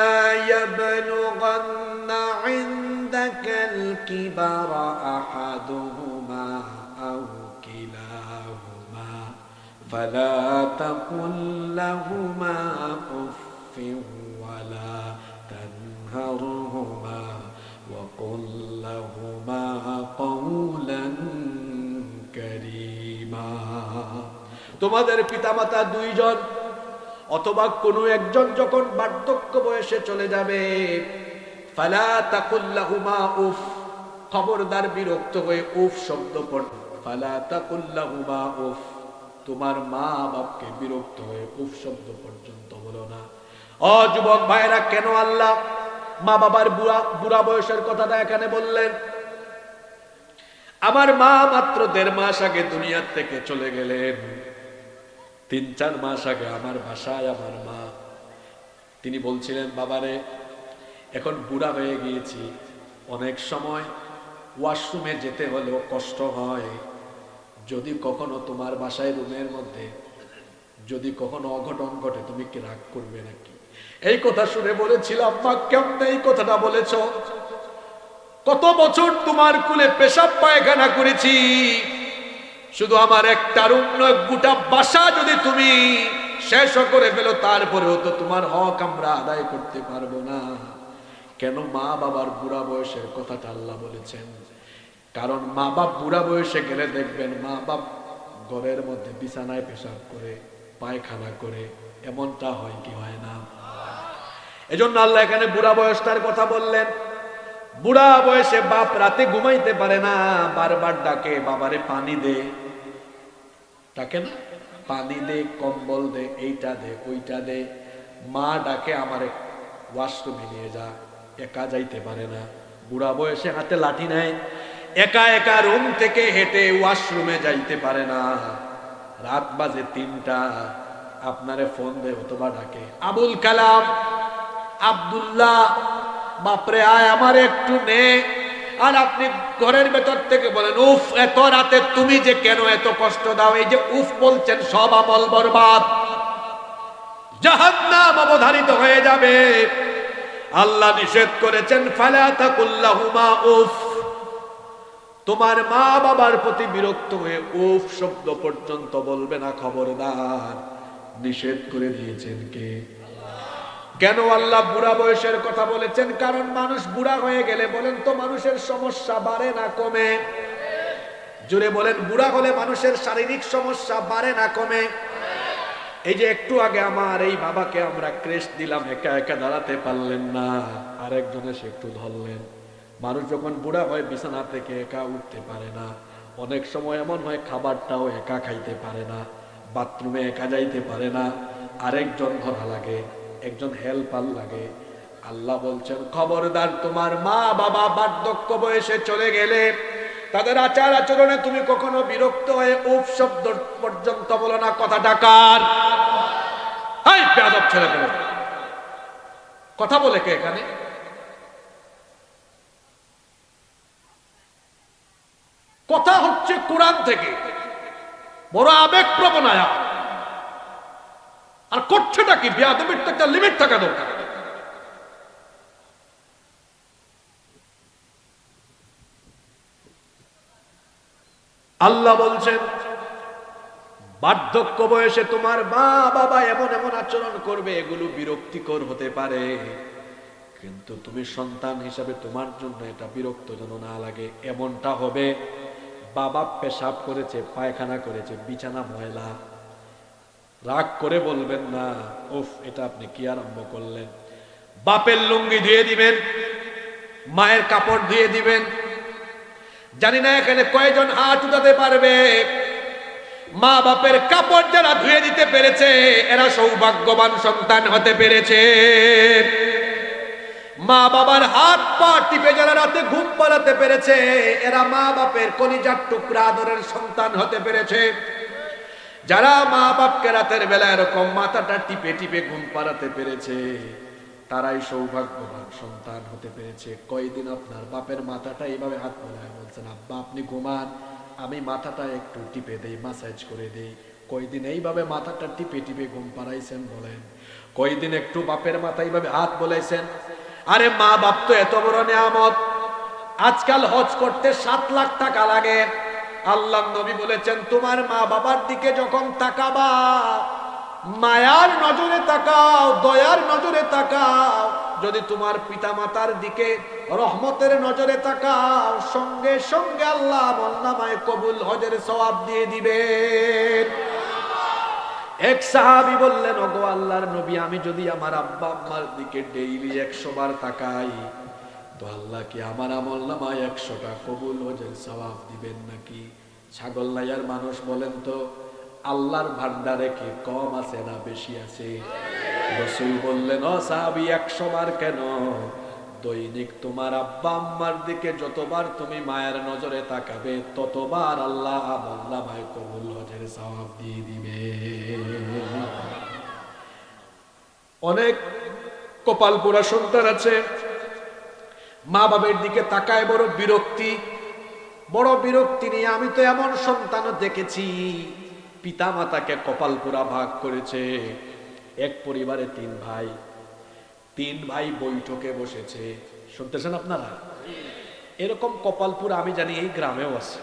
ইয়াবলুগান্না ইনদাকাল কিবারা আহাদুহুমা আও কিলাহুমা ফালা তাকুল লাহুমা উফফিন ওয়ালা তানহারহুমা ওয়া কুল লাহুমা কওলান তোমাদের পিতামাতা দুইজন অথবা কোনো একজন যখন বার্ধক্য বয়সে চলে যাবে, ফালা তাকুল লাহুমা উফ, খবরদার বিরক্ত হয়ে উফ শব্দ পড়, ফালা তাকুল লাহুমা উফ, তোমার মা বাপকে বিরক্ত হয়ে উফ শব্দ পর্যন্ত বলো না। ও যুবক ভাইরা, কেন আল্লাহ মা বাবার বুড়া বয়সের কথাটা এখানে বললেন? আমার মা মাত্র 1.5 মাস আগে দুনিয়ার থেকে চলে গেলেন। 3-4 মাস আগে আমার বাসায় আমার মা, তিনি বলছিলেন, বাবারে এখন বুড়া হয়ে গিয়েছি, অনেক সময় ওয়াশরুমে যেতে হলেও কষ্ট হয়, যদি কখনো তোমার বাসায় রুমের মধ্যে যদি কখনো অঘটন ঘটে তুমি কি রাগ করবে নাকি? এই কথা শুনে বলেছিলাম, মা কেমন এই কথাটা বলেছ? কত বছর তোমার কুলে পেশাব পায়খানা করেছি, শুধু আমার একটা রুম নয়, গোটা বাসা যদি তুমি শেষ করে ফেলো তারপরেও তো তোমার হক আমরা আদায় করতে পারবো না। কেন মা বাবার বুড়া বয়সের কথাটা আল্লাহ বলেছেন? কারণ মা বাপ বুড়া বয়সে গেলে দেখবেন মা বাপ ঘরের মধ্যে বিছানায় পেশাব করে, পায়খানা করে, এমনটা হয় কি হয় না? এজন্য আল্লাহ এখানে বুড়া বয়সটার কথা বললেন। বুড়া বয়সে বাপ রাতে ঘুমাইতে পারে না, বারবার ডাকে, বাবারে পানি দে, ডাকে না, পানি দে, কম্বল দে, এইটা দে, ওইটা দে। মা ডাকে, আমারে ওয়াশরুমে নিয়ে যা, একা যাইতে পারে না। বুড়া বয়সে হাতে লাঠি নেয়, একা একা রুম থেকে হেঁটে ওয়াশরুমে যাইতে পারে না। রাত বাজে 3টা, আপনারে ফোন দে অথবা ডাকে, আবুল কালাম, আব্দুল্লাহ, বাপরে আয় আমার একটু নে। আর আপনি ঘরের ভেতর থেকে বলেন, উফ এত রাতে তুমি যে কেন এত কষ্ট দাও? এই যে উফ বলছেন, সব আমল বরবাদ, জাহান্নাম অবধারিত হয়ে যাবে। আল্লাহ নিষেধ করেছেন, ফালা তাকুল লাহুমা উফ, তোমার মা বাবার প্রতি বিরক্ত হয়ে উফ শব্দ পর্যন্ত বলবে না, খবরদার। নিষেধ করে দিয়েছেন কে? কেন আল্লাহ বুড়া বয়সের কথা বলেছেন? কারণ মানুষ বুড়া হয়ে গেলে বলেন তো মানুষের সমস্যা বাড়ে না কমে? জোরে বলেন, বুড়া হলে মানুষের শারীরিক সমস্যা বাড়ে না কমে? এই যে একটু আগে আমার এই বাবাকে আমরা ক্রেস্ট দিলাম, একা একা দাঁড়াতে পারলেন না, আরেকজন এসে একটু ধরলেন। মানুষ যখন বুড়া হয় বিছানা থেকে একা উঠতে পারে না, অনেক সময় এমন হয় খাবারটাও একা খাইতে পারে না, বাথরুমে একা যাইতে পারে না, আরেকজন ধরা লাগে, একজন হেল্পার লাগে। আল্লাহ বলছেন, খবরদার, তোমার মা বাবা বার্ধক্য বয়সে চলে গেলে তাদের আচার আচরণে তুমি কখনো বিরক্ত হয়ে উফ শব্দ পর্যন্ত বলো না। কথাটা কার? এই বেয়াদব ছেলেপেলে, কথা বলে কে এখানে? কথা হচ্ছে কোরআন থেকে, বড় আবেগ প্রবণ আয়াত। আর করছেটা কি? বেয়াদবির তো একটা লিমিট থাকা দরকার। আল্লাহ বলছেন, বার্ধক্য বয়সে তোমার মা বাবা এমন এমন আচরণ করবে, এগুলো বিরক্তিকর হতে পারে, কিন্তু তুমি সন্তান হিসাবে তোমার জন্য এটা বিরক্ত যেন না লাগে। এমনটা হবে, বাবা পেশাব করেছে, পায়খানা করেছে, বিছানা ময়লা, রাগ করে বলবেন না, উফ এটা আপনি কি আরম্ভ করলেন? বাপের লুঙ্গি ধুয়ে দিবেন, মায়ের কাপড় ধুয়ে দিবেন। জানি না এখানে কয়জন হাত উঠাতে পারবে, মা বাপের কাপড় যারা ধুয়ে দিতে পেরেছে এরা সৌভাগ্যবান সন্তান হতে পেরেছে। মা বাবার হাত পা টিপে যারা রাতে ঘুম পাড়াতে পেরেছে এরা মা বাপের কলিজার টুকরা আদরের সন্তান হতে পেরেছে। যারা মা বাপকে রাতের বেলা এরকম মাথাটা টিপে টিপে ঘুম পাড়াতে পেরেছে তারাই সৌভাগ্যবান সন্তান হতে পেরেছে। কয়দিন আপনার বাপের মাথাটা এইভাবে হাত মেলায় বলছেন, আব্বা আপনি ঘুমান, আমি মাথাটা একটু টিপে দেই, মাসাজ করে দেই। কয়দিন এইভাবে মাথাটা টিপে টিপে ঘুম পাড়াইছেন বলেন? কয়দিন একটু বাপের মাথা এইভাবে হাত বলাইছেন? আরে মা বাপ তো এত বড় নিয়ামত। আজকাল হজ করতে 7 লাখ টাকা লাগে। আল্লাহ নবী বলেছেন, তোমার মা বাবার দিকে যখন তাকাবা মায়ার নজরে তাকাও, দয়ার নজরে তাকাও। যদি তোমার পিতা মাতার দিকে রহমতের নজরে তাকাও, সঙ্গে সঙ্গে আল্লাহ আমলনামায় কবুল হজের সওয়াব দিয়ে দিবেন। এক সাহাবী বললেন, ওগো আল্লাহর নবী, আমি যদি আমার আব্বা আম্মার দিকে ডেইলি 100 বার তাকাই, তো আল্লাহ কি আমার আমল নামায় 100টা কবুল হজের সওয়াব দিবেন নাকি? ছাগল নাইয়ার মানুষ বলেন তো, আল্লাহর ভান্ডারে কি কম আছে না বেশি আছে? রাসূল বললেন, ও সাহাবী, 100 বার কেন, দৈনিক তোমার আব্বা আম্মার দিকে যতবার তুমি মায়ের নজরে তাকাবে, ততবার আল্লাহ আমল নামায় কবুল হজের সওয়াব দিয়ে দিবে। অনেক কপাল পোড়া সন্তান আছে, মা বাবার দিকে তাকায় বড় বিরক্তি নিয়ে। আমি তো এমন সন্তানও দেখেছি, পিতা মাতাকে কপাল পোড়া ভাগ করেছে। এক পরিবারে 3 ভাই বৈঠকে বসেছে, শুনতেছেন আপনারা? এরকম কপাল পোড়া আমি জানি এই গ্রামেও আছে।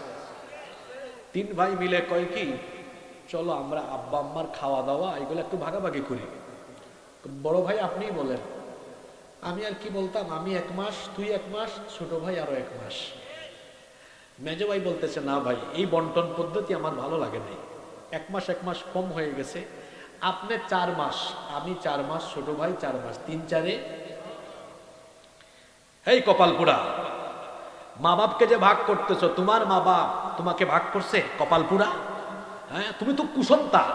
3 ভাই মিলে কয় কি, চলো আমরা আব্বা আম্মার খাওয়া দাওয়া এগুলো একটু ভাগাভাগি করি। বড় ভাই আপনিই বলেন। আমি আর কি বলতাম, আমি 1 মাস, তুই 1 মাস, ছোট ভাই আরো 1 মাস। মেজো ভাই বলতেছে, না ভাই, এই বন্টন পদ্ধতি আমার ভালো লাগে নাই, 1 মাস কম হয়ে গেছে, আপনি 4 মাস, আমি 4 মাস, ছোট ভাই 4 মাস, 3-4 এই কপাল পোড়া। মা বাপকে যে ভাগ করতেছো, তোমার মা বাপ তোমাকে ভাগ করছে? কপাল পোড়া। হ্যাঁ, তুমি তো কুসন্তান,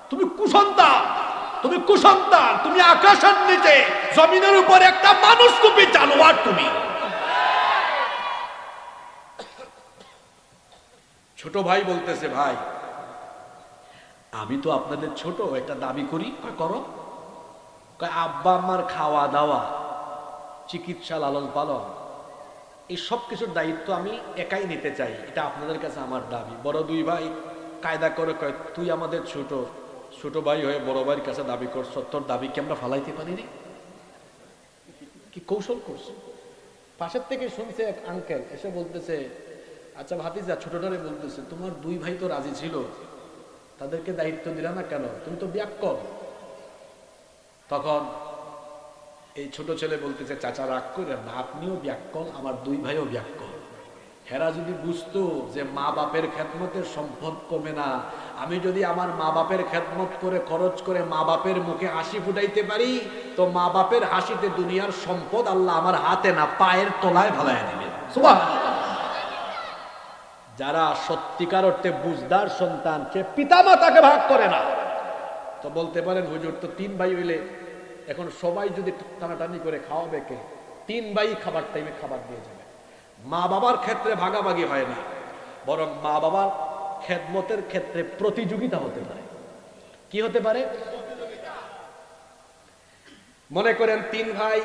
তুমি কুসন্তান, তুমি আকাশের নিচে জমিনের উপর একটা মানুষ কপি জানোয়ার তুমি। ছোট ভাই বলতেছে, ভাই আমি তো আপনাদের ছোট, একটা দাবি করি। করো। আব্বা আম্মার খাওয়া দাওয়া, চিকিৎসা, লালন পালন, এই সব কিছুর দায়িত্ব আমি একাই নিতে চাই, এটা আপনাদের কাছে আমার দাবি। বড় 2 ভাই কায়দা করে কয়, তুই আমাদের ছোট ভাই হয়ে বড় ভাইয়ের কাছে দাবি করছ, তোর দাবি কি আমরা ফালাইতে পারি রে? কি কৌশল করছ? পাশের থেকে শুনছে এক আঙ্কেল এসে বলতেছে, আচ্ছা ভাতিজা, ছোটটারে বলতেছে, তোমার 2 ভাই তো রাজি ছিল, তাদেরকে দায়িত্ব দিলা না কেন? তুমি তো ব্যাককল। তখন এই ছোট ছেলে বলতেছে, চাচা রাগ করেন না, আপনিও ব্যাককল, আমার 2 ভাইও ব্যাককল। হেরা যদি বুঝতো যে মা বাপের খেদমতের সম্পদ কমে না, আমি যদি আমার মা বাপের খেদমত করে খরচ করে মা বাপের মুখে হাসি ফুটাইতে পারি, তো মা বাপের হাসিতে দুনিয়ার সম্পদ আল্লাহ আমার হাতে না পায়ের তলায় ভালাইয়া দিবেন। সুবহানাল্লাহ। যারা সত্যিকার অর্থে বুঝদার সন্তান, সে পিতা মাতাকে ভাগ করে না, তো বলতে পারেন, হুজুর তো 3 ভাই হইলে এখন সবাই যদি টানাটানি করে খাওয়াবে কে? 3 ভাই খাবার টাইমে খাবার দিয়ে যাবে। মা বাবার ক্ষেত্রে ভাগাভাগি হয় না, বরং মা বাবার খেদমতের ক্ষেত্রে প্রতিযোগিতা হতে পারে। কি হতে পারে? মনে করেন 3 ভাই,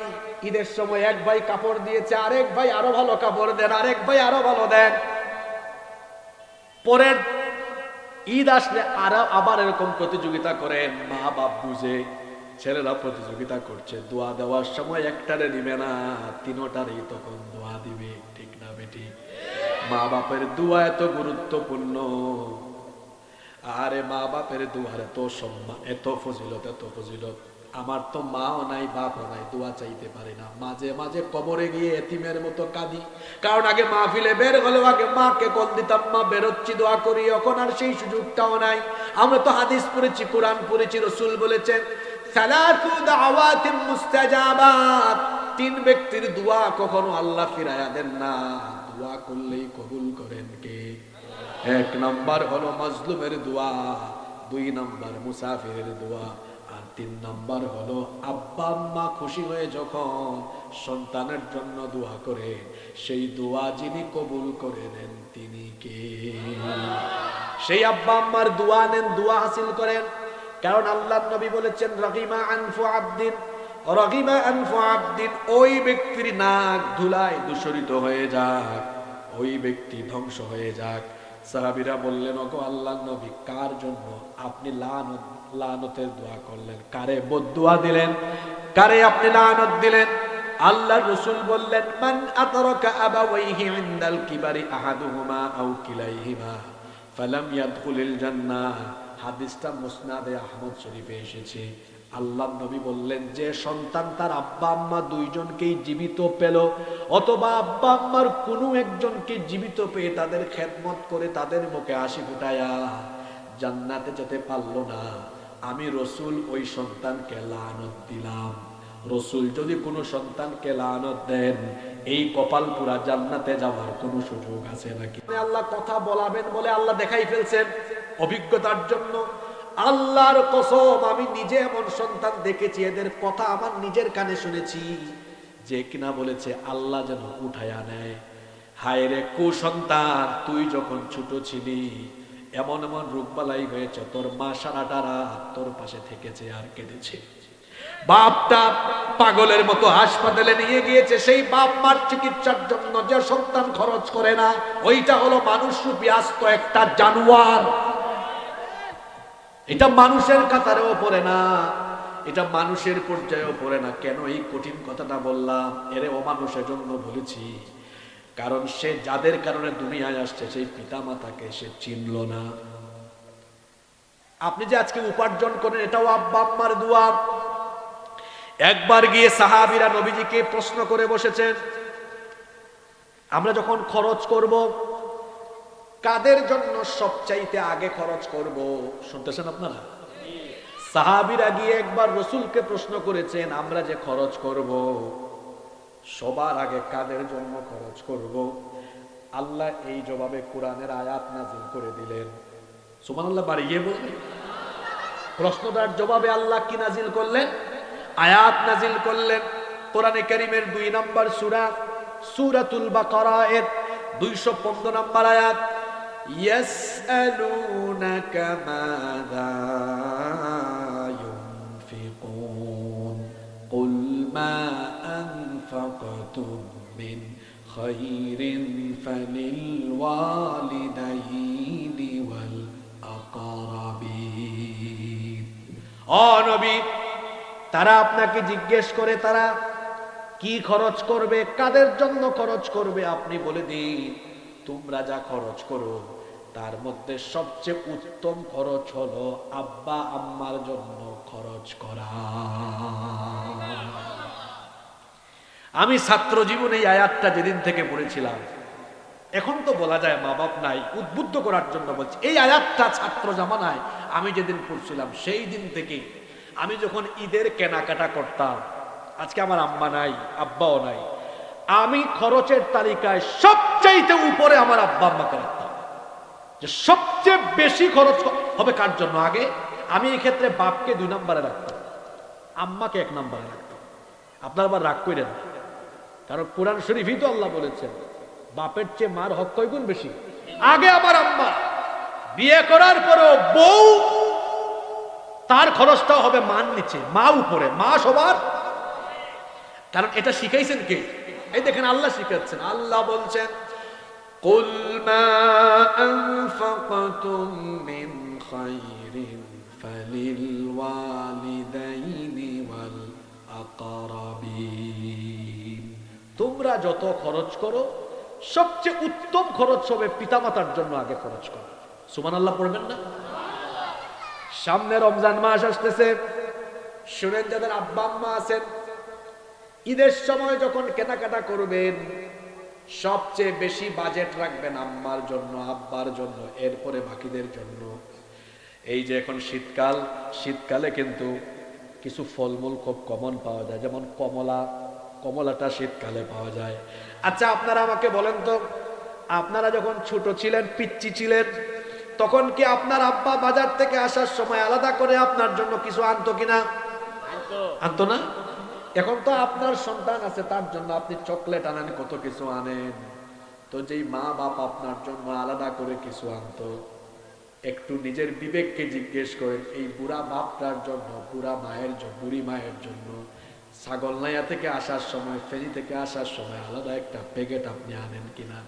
ঈদের সময় 1 ভাই কাপড় দিয়েছে, আরেক ভাই আরো ভালো কাপড় দেন, আরেক ভাই আরো ভালো দেন। পরের ঈদ আসলে আবার এরকম প্রতিযোগিতা করেন। মা বাপ বুঝে ছেলেরা প্রতিযোগিতা করছে, দোয়া দেওয়ার সময় একটারে দিবে না, 3টারেই তখন দোয়া দিবে। ঠিক না বেটি? মা বাপের দোয়া এত গুরুত্বপূর্ণ। আরে মা বাপের দোয়ার এত সম্মান, এত ফজিলত। আমার তো মাও নাই, বাপও নাই, দোয়া চাইতে পারি না। মাঝে মাঝে কবরে গিয়ে এতিমের মতো কাঁদি, কারণ আগে মাহফিলে বের হলেও আগে মাকে কল দিতাম, মা বেরোচ্ছি দোয়া করি, এখন আর সেই সুযোগটাও নাই। আমরা তো হাদিস পড়েছি, কোরআন পড়েছি, রাসূল বলেছেন, সালাতু দাওয়াতিন মুস্তাজাবাত, 3 ব্যক্তির দোয়া কখনো আল্লাহ ফিরায়া দেন না, দোয়া করলেই কবুল করেন কে? 1 নাম্বার হলো মাজলুমের দোয়া, 2 নাম্বার মুসাফিরের দোয়া, আর 3 নাম্বার হলো আব্বা আম্মা খুশি হয়ে যখন সন্তানের জন্য দোয়া করে, সেই দোয়া যিনি কবুল করে নেন তিনি কে? সেই আব্বা আম্মার দোয়া নেন, দোয়া হাসিল করেন। কারণ আল্লাহর নবী বলেছেন, রাগিমা আনফু আবদিন, ওই ব্যক্তির নাক ধুলায় দূষিত হয়ে যাক, ওই ব্যক্তি ধ্বংস হয়ে যাক। সাহাবীরা বললেন, ওগো আল্লাহর নবী, কার জন্য আপনি লানতের দোয়া করলেন? কারে বদদুয়া দিলেন? কারে আপনি লানত দিলেন? আল্লাহর রাসূল বললেন, মান আতরাকা আবাওয়াইহি ইনদাল কিবারি আহাদুহুমা আও কিলাইহিমা ফালাম ইয়াদখুলিল জান্নাহ। হাদিসটা মুসনাদে আহমদ শরীফে এসেছে। আল্লাহর নবী বললেন, যে সন্তান তার আব্বা আম্মা 2 জনকেই জীবিত পেল, অথবা আব্বা আম্মার কোনো একজনকে জীবিত পেয়ে তাদের খেদমত করে তাদের মুখে হাসি ফুটায়া জান্নাতে যেতে পারলো না, আমি রসুল ওই সন্তানকে লানত দিলাম। রসুল যদি কোনো সন্তানকে লানত দেন, এই কপাল পুরা জান্নাতে যাওয়ার কোনো সুযোগ আছে নাকি? আল্লাহ কথা বলাবেন বলে আল্লাহ দেখাই ফেলছেন অভিজ্ঞতার জন্য। আল্লাহর কসম, আমি নিজে এমন সন্তান দেখেছি, এদের কথা আমার নিজের কানে শুনেছি, যে কিনা বলেছে আল্লাহ যেন উঠাইয়া নেয়। হায় রে কুসন্তান, তুই যখন ছোট ছিলি এমন এমন রোগবালাই হয়েছে, তোর মা সারাটা রাত তোর পাশে থেকেছে আর কেঁদেছে। বাপটা পাগলের মতো হাসপাতালে নিয়ে গিয়েছে, সেই বাপ মার চিকিৎসার জন্য যে সন্তান খরচ করে না, ওইটা হলো মানুষরূপী আস্ত একটা জানোয়ার। এটা মানুষের কাতারেও পড়ে না, এটা মানুষের পর্যায়েও পড়ে না। কেন এই কঠিন কথাটা বললাম? এরে অমানুষের জন্য বলেছি, কারণ সে যাদের কারণে দুনিয়ায় আসছে সেই পিতা মাতাকে সে চিনল না। আপনি যে আজকে উপার্জন করেন, এটাও আব্বা আম্মার দোয়া। একবার গিয়ে সাহাবীরা নবীজিকে প্রশ্ন করে বসেছেন, আমরা যখন খরচ করব কাদের জন্য সবচাইতে আগে খরচ করব? শুনতেছেন আপনারা? সাহাবীরা গিয়ে একবার রাসূলকে প্রশ্ন করেছেন, আমরা যে খরচ করব সবার আগে কাদের জন্য খরচ করব? আল্লাহ এই জবাবে কোরআনের আয়াত নাযিল করে দিলেন। সুবহানাল্লাহ, বাড়িয়ে বলবেন। প্রশ্নটার জবাবে আল্লাহ কি নাযিল করলেন? আয়াত নাযিল করলেন। কোরআনে কারীমের 2 নম্বর সূরা, সূরাতুল বাকারা এর 215 নম্বর আয়াত। ইয়াসআলুনাকা মাযা ইউনফিকুন কুল মা আনফাকতুম মিন খায়রিন ফালিল ওয়ালিদাইনি ওয়াল আকরাবিন। ও নবী, তারা আপনাকে জিজ্ঞেস করে তারা কি খরচ করবে, কাদের জন্য খরচ করবে, আপনি বলে দিন তোমরা যা খরচ করো তার মধ্যে সবচেয়ে উত্তম খরচ হলো আব্বা আম্মার জন্য খরচ করা। আমি ছাত্র জীবনে এই আয়াতটা যেদিন থেকে পড়েছিলাম, এখন তো বলা যায় মা বাপ নাই, উদ্বুদ্ধ করার জন্য বলছি, এই আয়াতটা ছাত্র জামানায় আমি যেদিন পড়ছিলাম সেই দিন থেকে আমি যখন ঈদের কেনাকাটা করতাম, আজকে আমার আম্মা নাই আব্বাও নাই, আমি খরচের তালিকায় সবচাইতে উপরে আমার আব্বা আম্মাকে রাখতাম, যে সবচেয়ে বেশি খরচ হবে কার জন্য আগে। আমি এই ক্ষেত্রে বাপকে 2 নম্বরে রাখতাম, আম্মাকে 1 নম্বরে রাখতাম। আপনার আবার রাগ করেন, কারণ কোরআন শরীফই তো আল্লাহ বলেছেন বাপের চেয়ে মার হক কয় গুণ বেশি। আগে আবার আম্মা, বিয়ে করার পরেও বউ তার খরচটাও হবে মান নিচে, মা উপরে, মা সবার। কারণ এটা শিখাইছেন কে? এই দেখেন আল্লাহ শিখাচ্ছেন। আল্লাহ বলছেন কুল মা আনফাকতুম মিন খায়রিন ফালিল ওয়ালিদাইনি ওয়াল আকরাবিন। তোমরা যত খরচ করো সবচেয়ে উত্তম খরচ হবে পিতামাতার জন্য আগে খরচ করো। সুবহানাল্লাহ পড়বেন না? সামনে রমজান মাস আসতেছে, শুনেন যাদের আব্বা আম্মা আছেন, ঈদের সময় যখন কেনাকাটা করবেন সবচেয়ে বেশি বাজেট রাখবেন আম্মার জন্য, আব্বার জন্য, এরপরে বাকিদের জন্য। এই যে এখন শীতকাল, শীতকালে কিন্তু কিছু ফলমূল খুব কমন পাওয়া যায়, যেমন কমলা, কমলাটা শীতকালে পাওয়া যায়। আচ্ছা আপনারা আমাকে বলেন তো, আপনারা যখন ছোট ছিলেন, পিচ্চি ছিলেন, তখন কি আপনার আব্বা বাজার থেকে আসার সময় আলাদা করে আপনার জন্য কিছু আনতো কিনা? আনতো না? এখন তো আপনার সন্তান আছে, তার জন্য আপনি চকলেট আনেন, কত কিছু আনেন। তো যেই মা বাপ আপনার জন্য আলাদা করে কিছু আনতো, একটু নিজের বিবেককে জিজ্ঞেস করেন, এই বুড়া বাপটার জন্য, বুড়া মায়ের জন্য, বুড়ি মায়ের জন্য ছাগলনাইয়া থেকে আসার সময়, ফেনী থেকে আসার সময় আলাদা একটা প্যাকেট আপনি আনেন কিনা?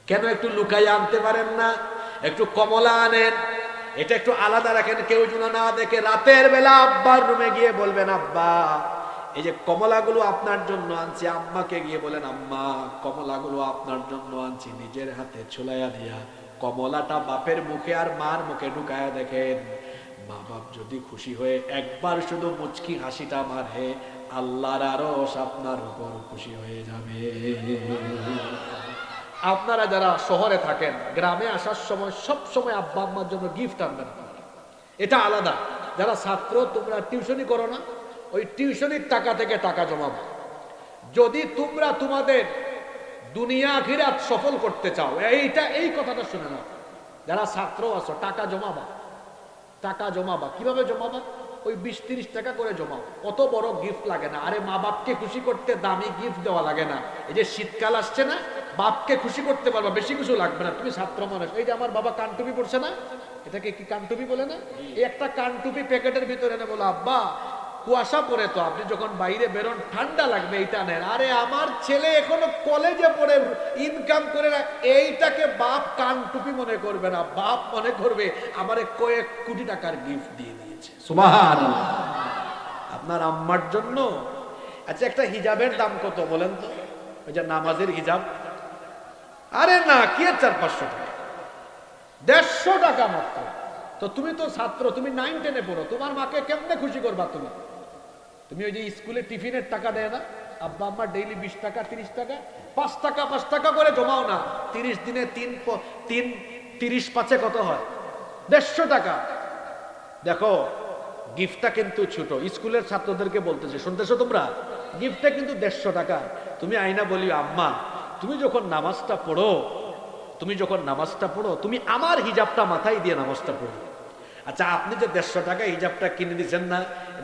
কেন একটু লুকাইয়া আনতে পারেন না? একটু কমলা আনেন, এটা একটু আলাদা রাখেন, কেউ যেন না দেখে। রাতের বেলা আব্বার রুমে গিয়ে বলবেন আব্বা এই যে কমলাগুলো আপনার জন্য আনছি, আম্মাকে গিয়ে বলেন আম্মা কমলাগুলো আপনার জন্য আনছি, নিজের হাতে ছুলাইয়া দিয়া কমলাটা বাপের মুখে আর মার মুখে ঢুকায়া দেখেন। মা বাপ যদি খুশি হয়ে একবার শুধু মুচকি হাসিটা মারে, আল্লাহর আরশ আপনার উপর খুশি হয়ে যাবে। আপনারা যারা শহরে থাকেন, গ্রামে আসার সময় সব সময় আব্বা আম্মার জন্য গিফট আনবেন। এটা আলাদা। যারা ছাত্র তোমরা টিউশনি করো না, ওই টিউশনির টাকা থেকে টাকা জমাবো। যদি তোমরা তোমাদের দুনিয়া আখিরাত সফল করতে চাও, এই কথাটা শুনে নাও। যারা ছাত্র আছো টাকা জমাবা, টাকা জমাবা। কিভাবে জমাবা? ওই 20-30 টাকা করে জমাও। কত বড় গিফট লাগে না? আরে মা বাপকে খুশি করতে দামি গিফট দেওয়া লাগে না। এই যে শীতকাল আসছে না, বাপকে খুশি করতে পারবা, বেশি কিছু লাগবে না। তুমি ছাত্র মানুষ, এই যে আমার বাবা কানটুপি পড়ছে না, এটাকে কি কানটুপি বলে না? এই একটা কানটুপি প্যাকেটের ভিতরে এনে বলো, আব্বা কুয়াশা পড়ে তো, আপনি যখন বাইরে বেরোন ঠান্ডা লাগবে, এইটা নেন। আরে আমার ছেলে এখনো কলেজে পড়ে ইনকাম করে না, এইটাকে বাপ কানটুপি মনে করবে না, বাপ মনে করবে আমারে কয়েক কোটি টাকার গিফট দিয়ে দিয়েছে। সুবহানাল্লাহ। আপনার আম্মার জন্য। আচ্ছা, একটা হিজাবের দাম কত বলেন তো? ওই যে নামাজের হিজাব, আরে না কি 400-500 টাকা, 150 টাকা মাত্র। তো তুমি তো ছাত্র, তুমি 9-10-এ পড়ো, তোমার মাকে কেমনে খুশি করবা তুমি? তুমি ওই যে স্কুলে টিফিনের টাকা দেয় না আব্বা আম্মা, ডেইলি 20 টাকা 30 টাকা 5 টাকা করে জমাও না, 30 দিনে 30 কত হয়? 150 টাকা। দেখো গিফটটা কিন্তু ছোট, স্কুলের ছাত্রদেরকে বলতেছে, শুনতেছো তোমরা? গিফটটা কিন্তু 150 টাকা। তুমি আইনা বলি, আম্মা তুমি যখন নামাজটা পড়ো, তুমি আমার হিজাবটা মাথায় দিয়ে নামাজটা পড়ো। আচ্ছা, আপনি যে 150 টাকা হিজাবটা কিনে দিচ্ছেন না,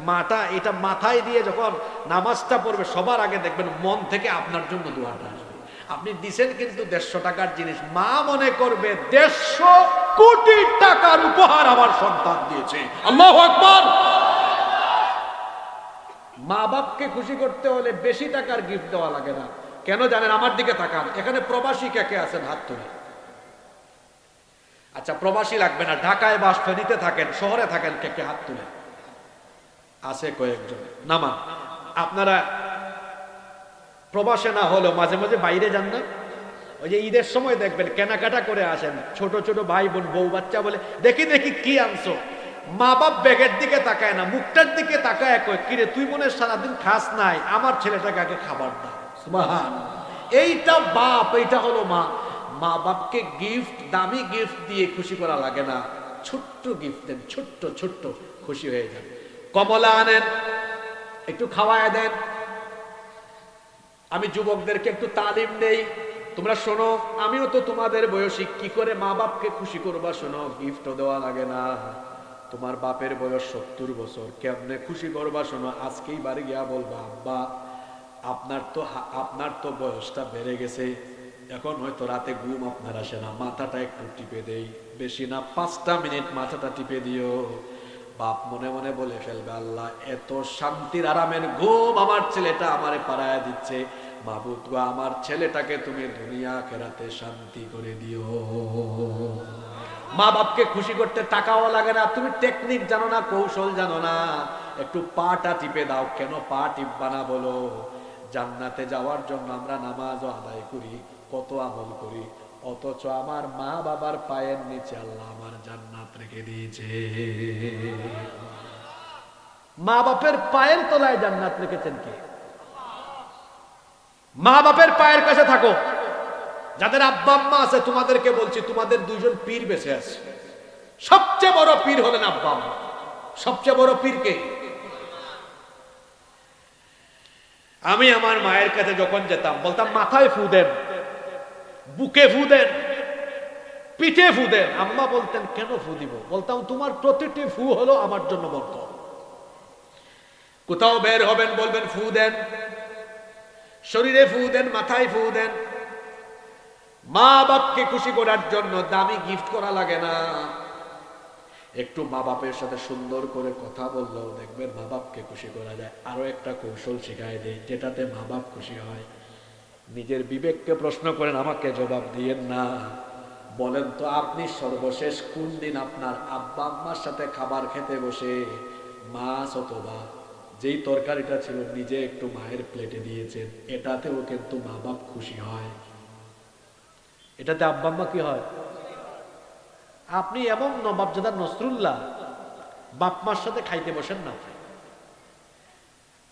মাটা এটা মাথায় দিয়ে যখন নামাজটা পড়বে, সবার আগে দেখবেন মন থেকে আপনার জন্য দোয়াটা আসবে। আপনি দিছেন কিন্তু 150 টাকার জিনিস, মা মনে করবে 150 কোটি টাকার উপহার আমার সন্তান দিয়েছে। আল্লাহু আকবার। মা বাপকে খুশি করতে হলে বেশি টাকার গিফট দেওয়া লাগে না। কেন জানেন? আমার দিকে তাকান, এখানে প্রবাসী কে কে আছেন? হাত তুলে। আচ্ছা, প্রবাসী লাগবে না, ঢাকায় বাস ফেনীতে থাকেন, শহরে থাকেন, কে কে হাত তুলে? আছে কয়েকজন, নামান। আপনারা প্রবাসে না হলেও মাঝে মাঝে বাইরে যান না? ওই যে ঈদের সময় দেখবেন কেনাকাটা করে আসেন, ছোট ছোট ভাই বোন বউ বাচ্চা বলে, দেখি দেখি কি আনছো। মা বাপ ব্যাগের দিকে তাকায় না, মুখটার দিকে তাকায়, কয় কিরে তুই মনে সারাদিন খাস নাই, আমার ছেলেটাকে আগে খাবার দাও। সুবহানাল্লাহ। এইটা বাপ, এইটা হলো মা। মা বাপকে গিফট, দামি গিফট দিয়ে খুশি করা লাগে না, ছোট্ট গিফট দেন, ছোট্ট ছোট্ট, খুশি হয়ে যান। কমলা আনেন, একটু খাওয়ায় দেন। আমি যুবকদেরকে একটু তালিম দেই, তোমরা শোনো, আমিও তো তোমাদের বয়সী, কি করে মা বাপকে খুশি করবা শোনো। গিফটও দেওয়া লাগে না। তোমার বাপের বয়স 70 বছর, কেমনে খুশি করবা শোনো। আজকেই বাড়ি গিয়া বলবা, আব্বা আপনার তো বয়সটা বেড়ে গেছে, এখন হয়তো রাতে ঘুম আপনার আসে না, মাথাটা একটু টিপে দেই, বেশি না 5টা মিনিট মাথাটা টিপে দিও। বাপ মনে মনে বলে ফেলবে, আল্লাহ এত শান্তির আরামের ঘুম আমার ছেলেটা আমারে পাড়ায় দিচ্ছে, মাবুদ গো আমার ছেলেটাকে তুমি দুনিয়া আখিরাতে শান্তি করে দিও। মা বাপকে খুশি করতে টাকাও লাগে না, তুমি টেকনিক জানো না, কৌশল জানো না, একটু পাটা টিপে দাও। কেন পা টিপবা না বলো? জান্নাতে যাওয়ার জন্য আমরা নামাজও আদায় করি, কত আমল করি, অথচ আমার মা বাবার পায়ের নিচে আল্লাহ আমার জান্নাত রেখে দিয়েছে। মা বাপের পায়ের তলায় জান্নাত রেখেছেন কে? মা বাপের পায়ের কাছে থাকো। যাদের আব্বা আম্মা আছে তোমাদেরকে বলছি, তোমাদের 2জন পীর বেঁচে আছে। সবচেয়ে বড় পীর হলেন আব্বা আম্মা। সবচেয়ে বড় পীর কে? আমি আমার মায়ের কাছে যখন যেতাম, বলতাম মাথায় ফু দেন, বুকে ফু দেন, পিঠে ফু দেন। আম্মা বলতেন কেন ফু দিব? বলতাম তোমার প্রতিটি ফু হলো আমার জন্য বরকত। কোথাও বের হবেন বলবেন ফু দেন, শরীরে ফু দেন, মাথায় ফু দেন। মা বাপকে খুশি করার জন্য দামি গিফট করা লাগে না। একটু মা বাপের সাথে সুন্দর করে কথা বললেও দেখবেন মা বাপকে খুশি করা যায়। আরো একটা কৌশল শিখাই দেই, যেটাতে মা বাপ খুশি হয়। নিজের বিবেককে প্রশ্ন করেন, আমাকে জবাব দিয়েন না। বলেন তো আপনি সর্বশেষ কোন দিন আপনার আব্বা আম্মার সাথে খাবার খেতে বসে মাছ অথবা যেই তরকারিটা ছিল নিজে একটু মায়ের প্লেটে দিয়েছেন? এটাতেও কিন্তু মা বাপ খুশি হয়। এটাতে আব্বা আম্মা কি হয়? আপনি এমন নবাবজাদা নসরুল্লাহ বাপ মার সাথে খাইতে বসেন না,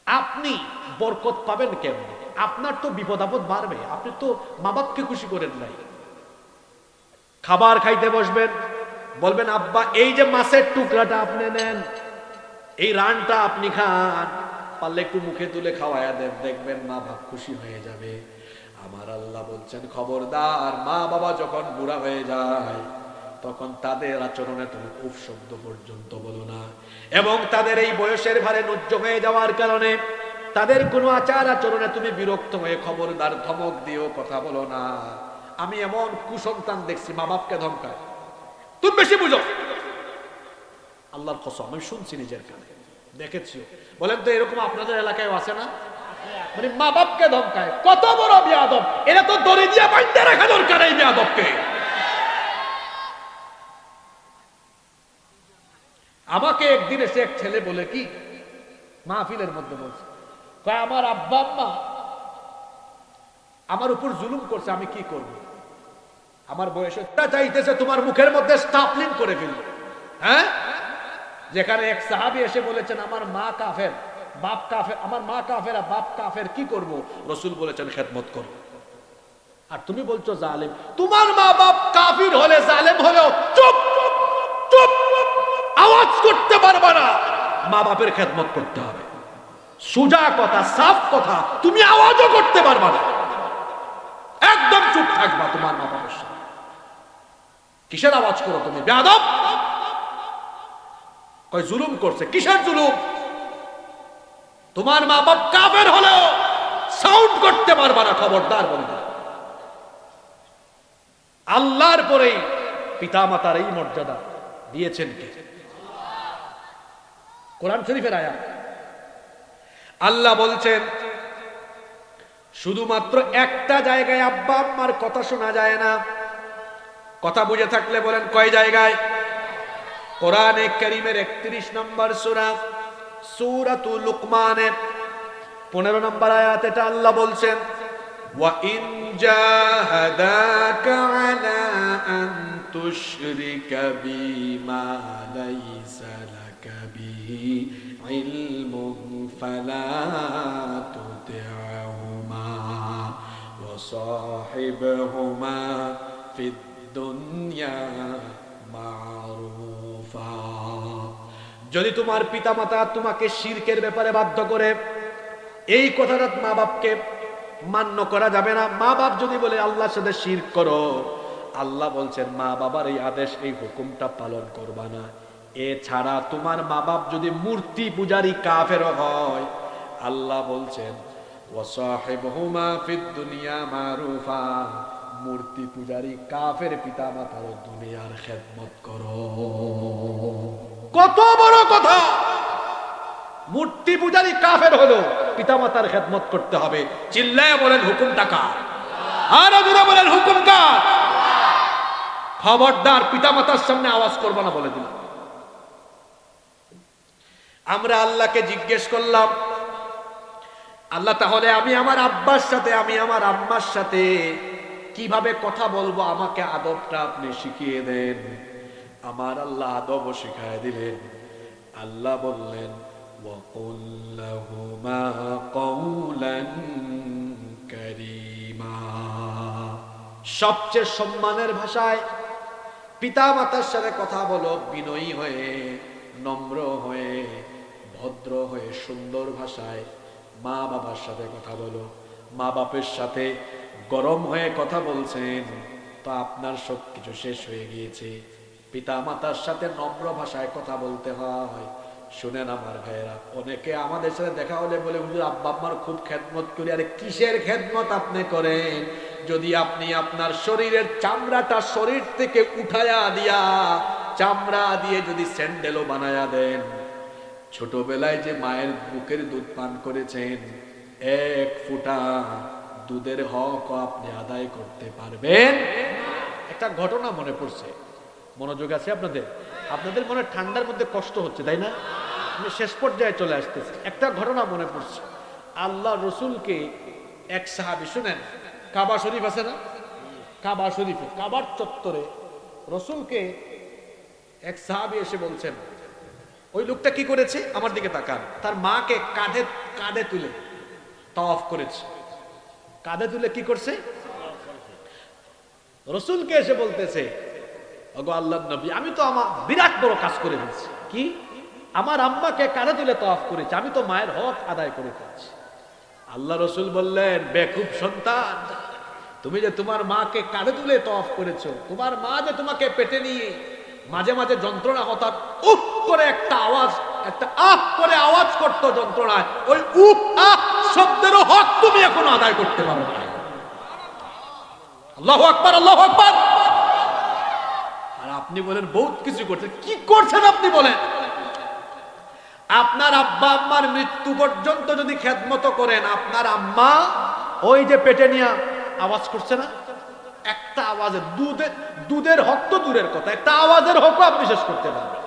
আপনি বরকত পাবেন কেমন? আপনার তো বিপদ আপদ বাড়বে। আপনি তো মা বাপকে খুশি করেন নাই। খাবার খাইতে বসবেন, বলবেন আব্বা এই যে মাছের টুকরাটা আপনি নেন, এই রানটা আপনি খান, পারলে একটু মুখে তুলে খাওয়ায়া দেন, দেখবেন মা বাপ খুশি হয়ে যাবে। আমার আল্লাহ বলছেন খবরদার, মা বাবা যখন বুড়া হয়ে যায় তখন তাদের আচরণে তুমি উফ শব্দ পর্যন্ত বলো না, এবং তাদের এই বয়সের ভারে নুজ্জ হয়ে যাওয়ার কারণে তাদের কোনো আচার আচরণে তুমি বিরক্ত হয়ে খবরদার ধমক দিয়েও কথা বলো না। আমি এমন কুসন্তান দেখছি মা বাপকে ধমকায়, তুমি বেশি বুঝো। আল্লাহর কসম আমি শুনছি নিজের কানে, দেখেছি। বলেন তো এরকম আপনাদের এলাকায় আছে না? মানে মা বাপকে ধমকায়, কত বড় বেয়াদব! এরা তো দড়ি দিয়ে বাইন্ধে রাখা দরকার এই বেয়াদবকে। আমাকে একদিন এসে এক ছেলে বলে কি মাহফিলের মধ্যে বলছে, কয় আমার আব্বা আম্মা আমার উপর জুলুম করছে, আমি কি করব? আমার বয়সে চাইতেছে তোমার মুখের মধ্যে স্টাপলিং করে ফেলবে। হ্যাঁ, যেখানে এক সাহাবী এসে বলেছেন আমার মা কাফের, বাপ কাফের, আমার মা কাফের বাপ কাফের, কি করব? রাসূল বলেছেন খেদমত করো। আর তুমি বলছো জালেম। তোমার মা বাপ কাফির হলে জালেম হলেও চুপ চুপ, আওয়াজ করতে পারবে না। মা বাপের খেদমত করতে হবে, সোজা কথা, সাফ কথা। তুমি আওয়াজও করতে পারবে না, একদম চুপ থাকবা তোমার মা বাবার সামনে। কিসের আওয়াজ করো তুমি বেয়াদব? কয় জুলুম করছে। কিসের জুলুম? তোমার মা বাপ কাফের হলেও সাউন্ড করতে পারবা না, খবরদার বলে দিলাম। আল্লাহর পরেই পিতা মাতার এই মর্যাদা দিয়েছেন কে? কোরআন শরীফের আয়াত। আল্লাহ বলছেন শুধুমাত্র একটা জায়গায় আব্বা আম্মার কথা শোনা যায় না। কথা বুঝে থাকলে বলেন কয় জায়গায়? কোরআনে কারীমের 31 নম্বর সূরা, সূরাতুল লুকমানের 15 নম্বর আয়াত। এটা আল্লাহ বলছেন ওয়া ইন জাহাদাকা আলা আন তুশরিকা বিমা লাইসা লাকা বিহি ইলমুন ফালা তুতি'হুমা ওয়া সাহিবহুমা ফিদ দুনিয়া মারুফা। যদি তোমার পিতামাতা তোমাকে শিরকের ব্যাপারে বাধ্য করে, এই কথাটা মা বাপকে মান্য করা যাবে না। মা বাপ যদি বলে আল্লাহর সাথে শিরক করো, আল্লাহ বলছেন মা বাবার এই আদেশ, এই হুকুমটা পালন করবা না। এছাড়া তোমার মা বাপ যদি মূর্তি পূজারী কাফের হয়, আল্লাহ বলছেন ওয়াসাহিবহুমা ফিদ দুনিয়া মারুফা, মূর্তি পূজারী কাফের পিতা মাতার দুনিয়ার খেদমত করো। কত বড় কথা! মূর্তি পূজারী কাফের হলো পিতামাতার খেদমত করতে হবে। চিল্লায় বলেন হুকুমটা কার? আরো জোরে বলেন হুকুম কার? খবরদার পিতামাতার সামনে আওয়াজ করব না বলে দিলাম। আমরা আল্লাহকে জিজ্ঞেস করলাম, আল্লাহ তাহলে আমি আমার আব্বার সাথে, আমি আমার আম্মার সাথে কিভাবে কথা বলবো? আমাকে আদবটা আপনি শিখিয়ে দেন। আমার আল্লাহ আদবও শিখায় দিলেন। আল্লাহ বললেন وَقُلْ لَهُمَا قَوْلًا كَرِيمًا। সবচেয়ে সম্মানের ভাষায় পিতা মাতার সাথে কথা বলো, বিনয়ী হয়ে, নম্র হয়ে, ভদ্র হয়ে, সুন্দর ভাষায় মা বাবার সাথে কথা বলো। মা বাপের সাথে গরম হয়ে কথা বলছেন তো আপনার সবকিছু শেষ হয়ে গিয়েছে। পিতা মাতার সাথে নম্র ভাষায় কথা বলতে হয়। শুনেন আমার ভাইয়েরা, অনেকে আমাদের সাথে দেখা হলে বলে হুজুর আব্বা আম্মার খুব খেদমত করি। আরে কিসের খেদমত আপনি করেন? যদি আপনি আপনার শরীরের চামড়াটা শরীর থেকে উঠায়া দিয়া, চামড়া দিয়ে যদি স্যান্ডেলও বানায়া দেন, ছোটবেলায় যে মায়ের বুকের দুধ পান করেছেন, এক ফোঁটা দুধের হক আপনি আদায় করতে পারবেন? একটা ঘটনা মনে পড়ছে, মনোযোগ আছে আপনাদের? আপনাদের মনে ঠান্ডার মধ্যে কষ্ট হচ্ছে তাই না? আমি শেষ পর্যায়ে চলে আসতেছি। একটা ঘটনা মনে পড়ছে। আল্লাহ রসুলকে এক সাহাবী, শুনেন, কাবা শরীফ আছে না, কাবা শরীফে কাবার চত্বরে রসুলকে এক সাহাবী এসে বলছেন, ওই লোকটা কি করেছে? আমার দিকে তাকান। তার মাকে কাঁধে কাঁধে তুলে তাওয়াফ করেছে। কাঁধে তুলে কি করছে? রসুলকে এসে বলতেছে ওগো আল্লাহর নবী, আমি তো আমার বিরাট বড় কাজ করে ফেলছি। কি? আমার আম্মাকে কাঁধে তুলে তওয়াফ করেছি, আমি তো মায়ের হক আদায় করে ফেলছি। আল্লাহ রসুল বললেন, বেকুব সন্তান, তুমি যে তোমার মাকে কাঁধে তুলে তওয়াফ করেছো, তোমার মা যে তোমাকে পেটে নিয়ে মাঝে মাঝে যন্ত্রণা হতাম, উফ করে একটা আওয়াজ, একটা আহ করে আওয়াজ করতো যন্ত্রণায়, ওই উফ আহ শব্দেরও হক তুমি এখনো আদায় করতে পারো না। আল্লাহু আকবার, আল্লাহু আকবার। আর আপনি বলেন বহুত কিছু করছেন। কি করছেন আপনি বলেন? আপনার আব্বা আম্মার মৃত্যু পর্যন্ত যদি খেদমত করেন, আপনার আম্মা ওই যে পেটে নিয়ে আওয়াজ করছে না, একটা আওয়াজের দুধের হক তো দূরের কথা, একটা আওয়াজের হকও আপনি শেষ করতে পারবেন।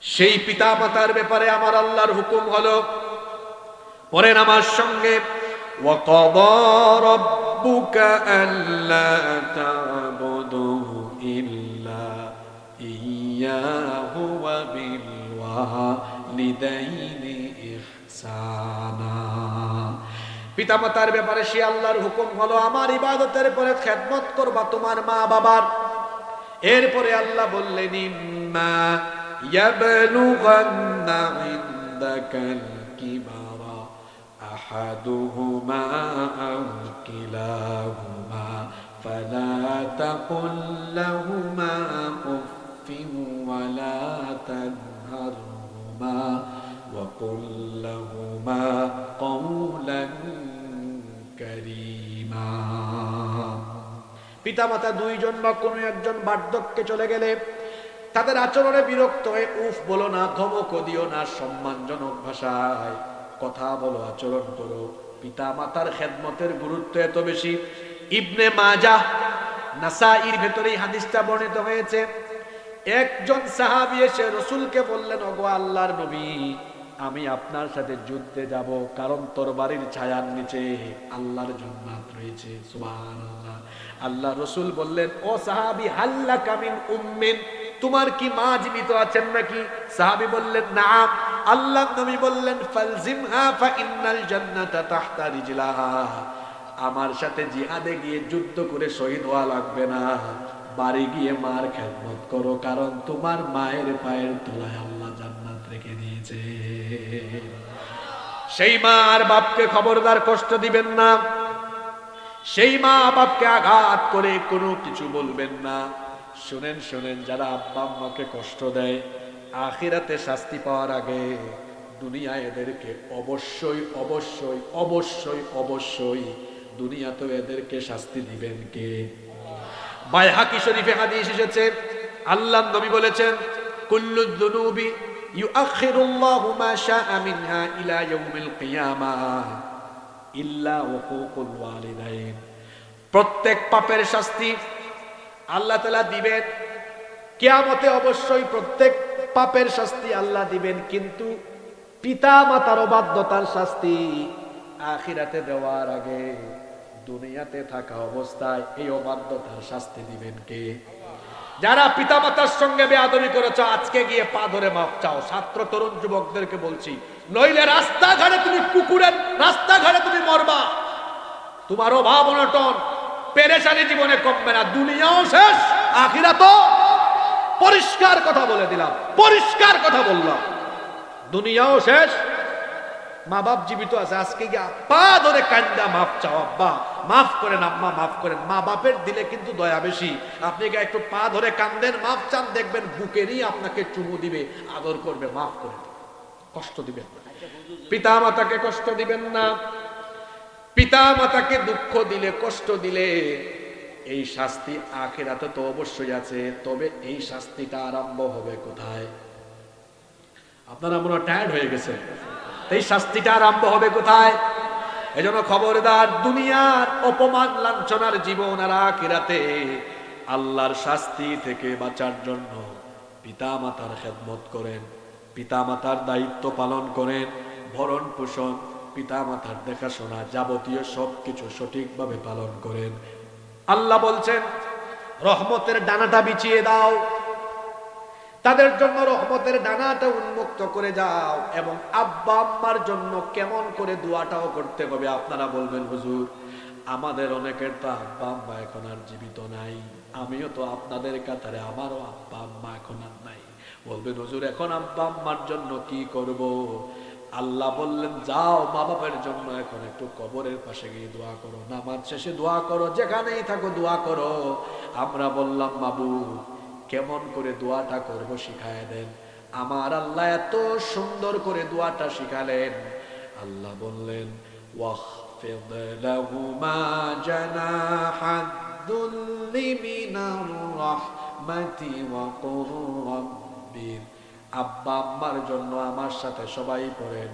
সেই পিতা মাতার ব্যাপারে আমার আল্লাহর হুকুম হলো, পড়েন আমার সঙ্গে, وَقَضَى رَبُّكَ أَلَّا تَعْبُدُوا إِلَّا إِيَّاهُ وَبِالْوَالِدَيْنِ إِحْسَانًا। পিতামাতার ব্যাপারে সে আল্লাহর হুকুম হলো, আমার ইবাদতের পরে খেদমত করবা তোমার মা বাবার। এরপরে আল্লাহ বললেন, ইম্মা ইয়াবলুগান্না ইনদাকাল কিবারা আহাদুহুমা আও কিলাহুমা ফালা তাকুল লাহুমা উফফিন ওয়ালা তানহারহুমা ওয়া কুল লাহুমা কওলান কারীমা। পিতামাতা দুইজন বা কোনো একজন বার্ধক্যে চলে গেলে তাদের আচরণে বিরক্ত হয়ে উফ বলো না, ধমকও দিও না, সম্মানজনক ভাষায় কথা বলো, আচরণ করো। পিতা মাতার খেদমতের গুরুত্ব এত বেশি। ইবনে মাজাহ নাসাইর ভেতরে এই হাদিসটা বর্ণিত হয়েছে। একজন সাহাবী এসে রাসূলকে বললেন, ওগো আল্লাহর নবী, আমি আপনার সাথে যুদ্ধে যাব, কারণ তরবারির ছায়ার নিচে আল্লাহর জান্নাত রয়েছে। সুবহানাল্লাহ। আল্লাহ রাসূল বললেন, ও সাহাবী, হাল্লাকা মিন উম্মিন, তোমার কি মা জীবিত আছেন নাকি? সাহাবী বললেন, নাম। আল্লাহ নবী বললেন, ফালজিমহা ফা ইন্নাল জান্নাতা তাহতা রিজলাহা, আমার সাথে জিহাদে গিয়ে যুদ্ধ করে শহীদ হওয়া লাগবে না, বাড়ি গিয়ে মার খেদমত করো, কারণ তোমার মায়ের পায়ের তলায় আল্লাহ জান্নাত রেখে দিয়েছে। সেই মা আর বাপকে খবরদার কষ্ট দিবেন না, সেই মা বাপকে আঘাত করে কোনো কিছু বলবেন না। শুনেন শুনেন, যারা আব্বা আম্মাকে কষ্ট দেয়, আখিরাতে শাস্তি পাওয়ার আগে দুনিয়ায় এদেরকে অবশ্যই অবশ্যই অবশ্যই অবশ্যই দুনিয়াতেও এদেরকে শাস্তি দিবেন কে? বাইহাকি শরীফে হাদিস এসেছে, আল্লাহর নবী বলেছেন, কুল্লু যুনুবি ইউআখিরুল্লাহু মা শাআ মিনহা ইলা ইয়াউমিল কিয়ামাহ ইল্লা হুকুকুল ওয়ালিদাইন। প্রত্যেক পাপের শাস্তি আল্লাহ তাআলা দিবেন কিয়ামতে, অবশ্যই প্রত্যেক পাপের শাস্তি আল্লাহ দিবেন, কিন্তু পিতা মাতার অবাধ্যতার শাস্তি আখিরাতে দেওয়ার আগে দুনিয়াতে থাকা অবস্থায় এই অবাধ্যতার শাস্তি দিবেন কে? যারা পিতা মাতার সঙ্গে বেয়াদবি করেছ, আজকে গিয়ে পা ধরে মাপ চাও। ছাত্র তরুণ যুবকদেরকে বলছি, নইলে রাস্তাঘাটে তুমি কুকুরের রাস্তাঘাটে তুমি মরবা, তোমার অভাব অনটন পেরেশানি জীবনে কমবে না, দুনিয়াও শেষ, আখিরাতও। পরিষ্কার কথা বলে দিলাম, পরিষ্কার কথা বললাম, দুনিয়াও শেষ। মা বাপ জীবিত আছে, আজকে গিয়ে পা ধরে কান্দা মাফ চাও, আব্বা মাফ করেন, আম্মা মাফ করেন। মা বাপের দিলে কিন্তু দয়া বেশি। আপনি গিয়ে একটু পা ধরে কান্দেন, মাফ চান, দেখবেন বুকেরই আপনাকে চুমু দিবে, আদর করবে, মাফ করে দিবে, কষ্ট দিবেন না। পিতা মাতাকে কষ্ট দিবেন না। পিতা মাতাকে দুঃখ দিলে, কষ্ট দিলে এই শাস্তি আখিরাতে তো অবশ্যই আছে, তবে এই শাস্তিটা আরম্ভ হবে কোথায়? আপনারা মনে হয় টায়ার্ড হয়ে গেছে। এই শাস্তিটা আরম্ভ হবে কোথায়? এজন্য খবরদার, দুনিয়ার অপমান লাঞ্ছনার জীবন আর আখিরাতে আল্লাহর শাস্তি থেকে বাঁচার জন্য পিতা মাতার খেদমত করেন, পিতা মাতার দায়িত্ব পালন করেন, ভরণ পোষণ, পিতা মাতার দেখাশোনা, যাবতীয় সবকিছু সঠিকভাবে পালন করেন। আল্লাহ বলছেন, রহমতের ডানাটা বিছিয়ে দাও, তাদের জন্য রহমতের ডানাটা উন্মুক্ত করে যাও। এবং আব্বা আম্মার জন্য কেমন করে দোয়াটাও করতে হবে? আপনারা বলবেন, হুজুর আমাদের অনেকের তো আব্বা আম্মা এখন আর জীবিত নাই, আমিও তো আপনাদের কাতারে, আমারও আব্বা আম্মা এখন আর নাই। বলবেন হুজুর এখন আব্বা আম্মার জন্য কি করব? আল্লাহ বললেন যাও মা বাবার জন্য এখন একটু কবরের পাশে গিয়ে দোয়া করো, নামাজ শেষে দোয়া করো, যেখানেই থাকো দোয়া করো। আমরা বললাম মাবুদ কেমন করে দোয়াটা করব শিখায় দেন। আমার আল্লাহ এত সুন্দর করে দোয়াটা শিখালেন। আল্লাহ বললেন واخفض لهما جناح الذل من الرحمة وقل رب আব্বা আম্মার জন্য আমার সাথে সবাই পড়েন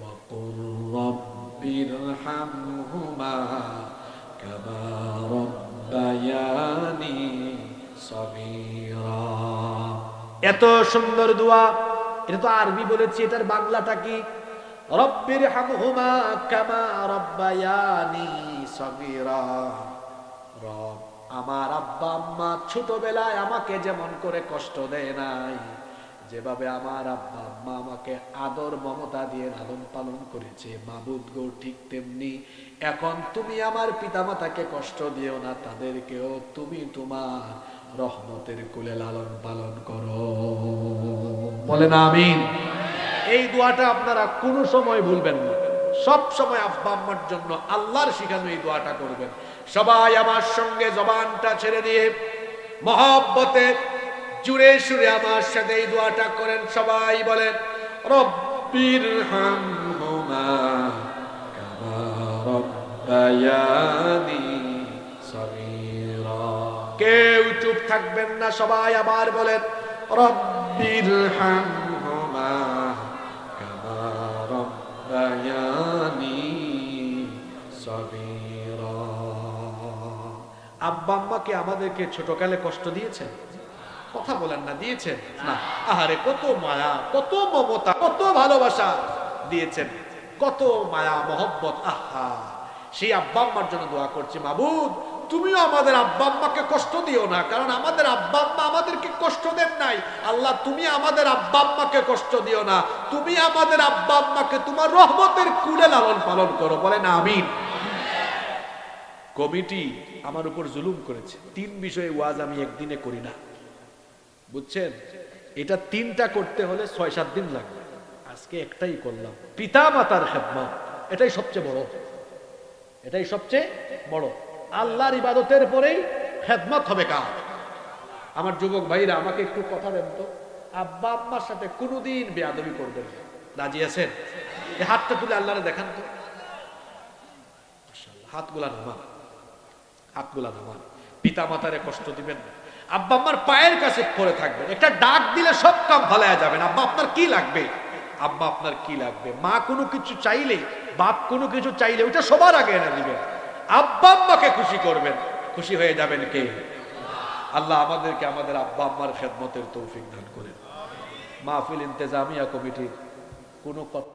وقل رب ارحمهما كما ربياني صغيرا। এত সুন্দর দোয়া, এটা তো আরবি বলেছি, এটার বাংলাটা কি? রব্বির হামহুমা কামা রব্বায়ানি সগীরা। রব আমার আব্বা আম্মা ছোটবেলায় আমাকে যেমন করে কষ্ট দেয় নাই, যেভাবে আমার আব্বা আম্মা আমাকে আদর মমতা দিয়ে লালন পালন করেছে মাবুদ গো, ঠিক তেমনি এখন তুমি আমার পিতামাতাকে কষ্ট দিও না, তাদেরকেও তুমি তোমার রহমতের কোলে লালন পালন করো। বলেন আমিন। এই দোয়াটা আপনারা কোনো সময় ভুলবেন না, সব সময় আব্বা আম্মার জন্য আল্লাহর শিখানো এই দোয়াটা করবেন। সবাই আমার সঙ্গে জবানটা ছেড়ে দিয়ে মহব্বতে জুড়ে সুরে আমার সাথে এই দোয়াটা করেন। সবাই বলেন রব্বির হামহুমা কামা রব্বায়ানি সগীরা। কেউ চুপ থাকবেন না, সবাই আবার বলেন রব্বির হামহুমা কামা রব্বায়ানি সগীরা। আব্বা আম্মাকে আমাদেরকে ছোটকালে কষ্ট দিয়েছেন? কথা বলেন না, দিয়েছেন না? আহারে কত মায়া, কত মমতা, কত ভালোবাসা দিয়েছেন, কত মায়া মহব্বত। আহা, সেই আব্বা আম্মার জন্য দোয়া করছি মাবুদ তুমিও আমাদের আব্বা আম্মাকে কষ্ট দিও না, কারণ আমাদের আব্বা আম্মা আমাদেরকে কষ্ট দেন নাই। আল্লাহ তুমি আমাদের আব্বা আম্মাকে কষ্ট দিও না, তুমি আমাদের আব্বা আম্মাকে তোমার রহমতের কুলে লালন পালন করো। বলেন আমিন। কমিটি আমার উপর জুলুম করেছে, 3 বিষয়ে ওয়াজ আমি একদিনে করি না, বুঝছেন? এটা 3টা করতে হলে 6-7 দিন লাগবে, আজকে একটাই করলাম। পিতা মাতার খেদমত, এটাই সবচেয়ে বড়, এটাই সবচেয়ে বড়। আল্লাহর ইবাদতের পরেই খেদমত হবে কাজ। আমার যুবক ভাইরা আমাকে একটু কথা দেন তো, আব্বা আম্মার সাথে কোনোদিন বেয়াদবি করবেন না, রাজি আছেন? এই হাতটা তুলে আল্লাহরে দেখান তো, হাতগুলা নামান, হাতগুলা নামান। পিতা মাতারে কষ্ট দিবেন না, আব্বা আম্মার পায়ের কাছে পড়ে থাকবেন, একটা ডাক দিলে সব কাম ভালায়া যাবেন। আব্বা আপনার কি লাগবে, আব্বা আপনার কি লাগবে, মা কোনো কিছু চাইলে, বাপ কোনো কিছু চাইলে ওটা সবার আগে এনে দিবেন। আব্বা আম্মাকে খুশি করবেন, খুশি হয়ে যাবেন কে? আল্লাহ আমাদেরকে আমাদের আব্বা আম্মার খেদমতের তৌফিক দান করেন। মাহফিল ইন্তেজামিয়া কমিটির কোনো কথা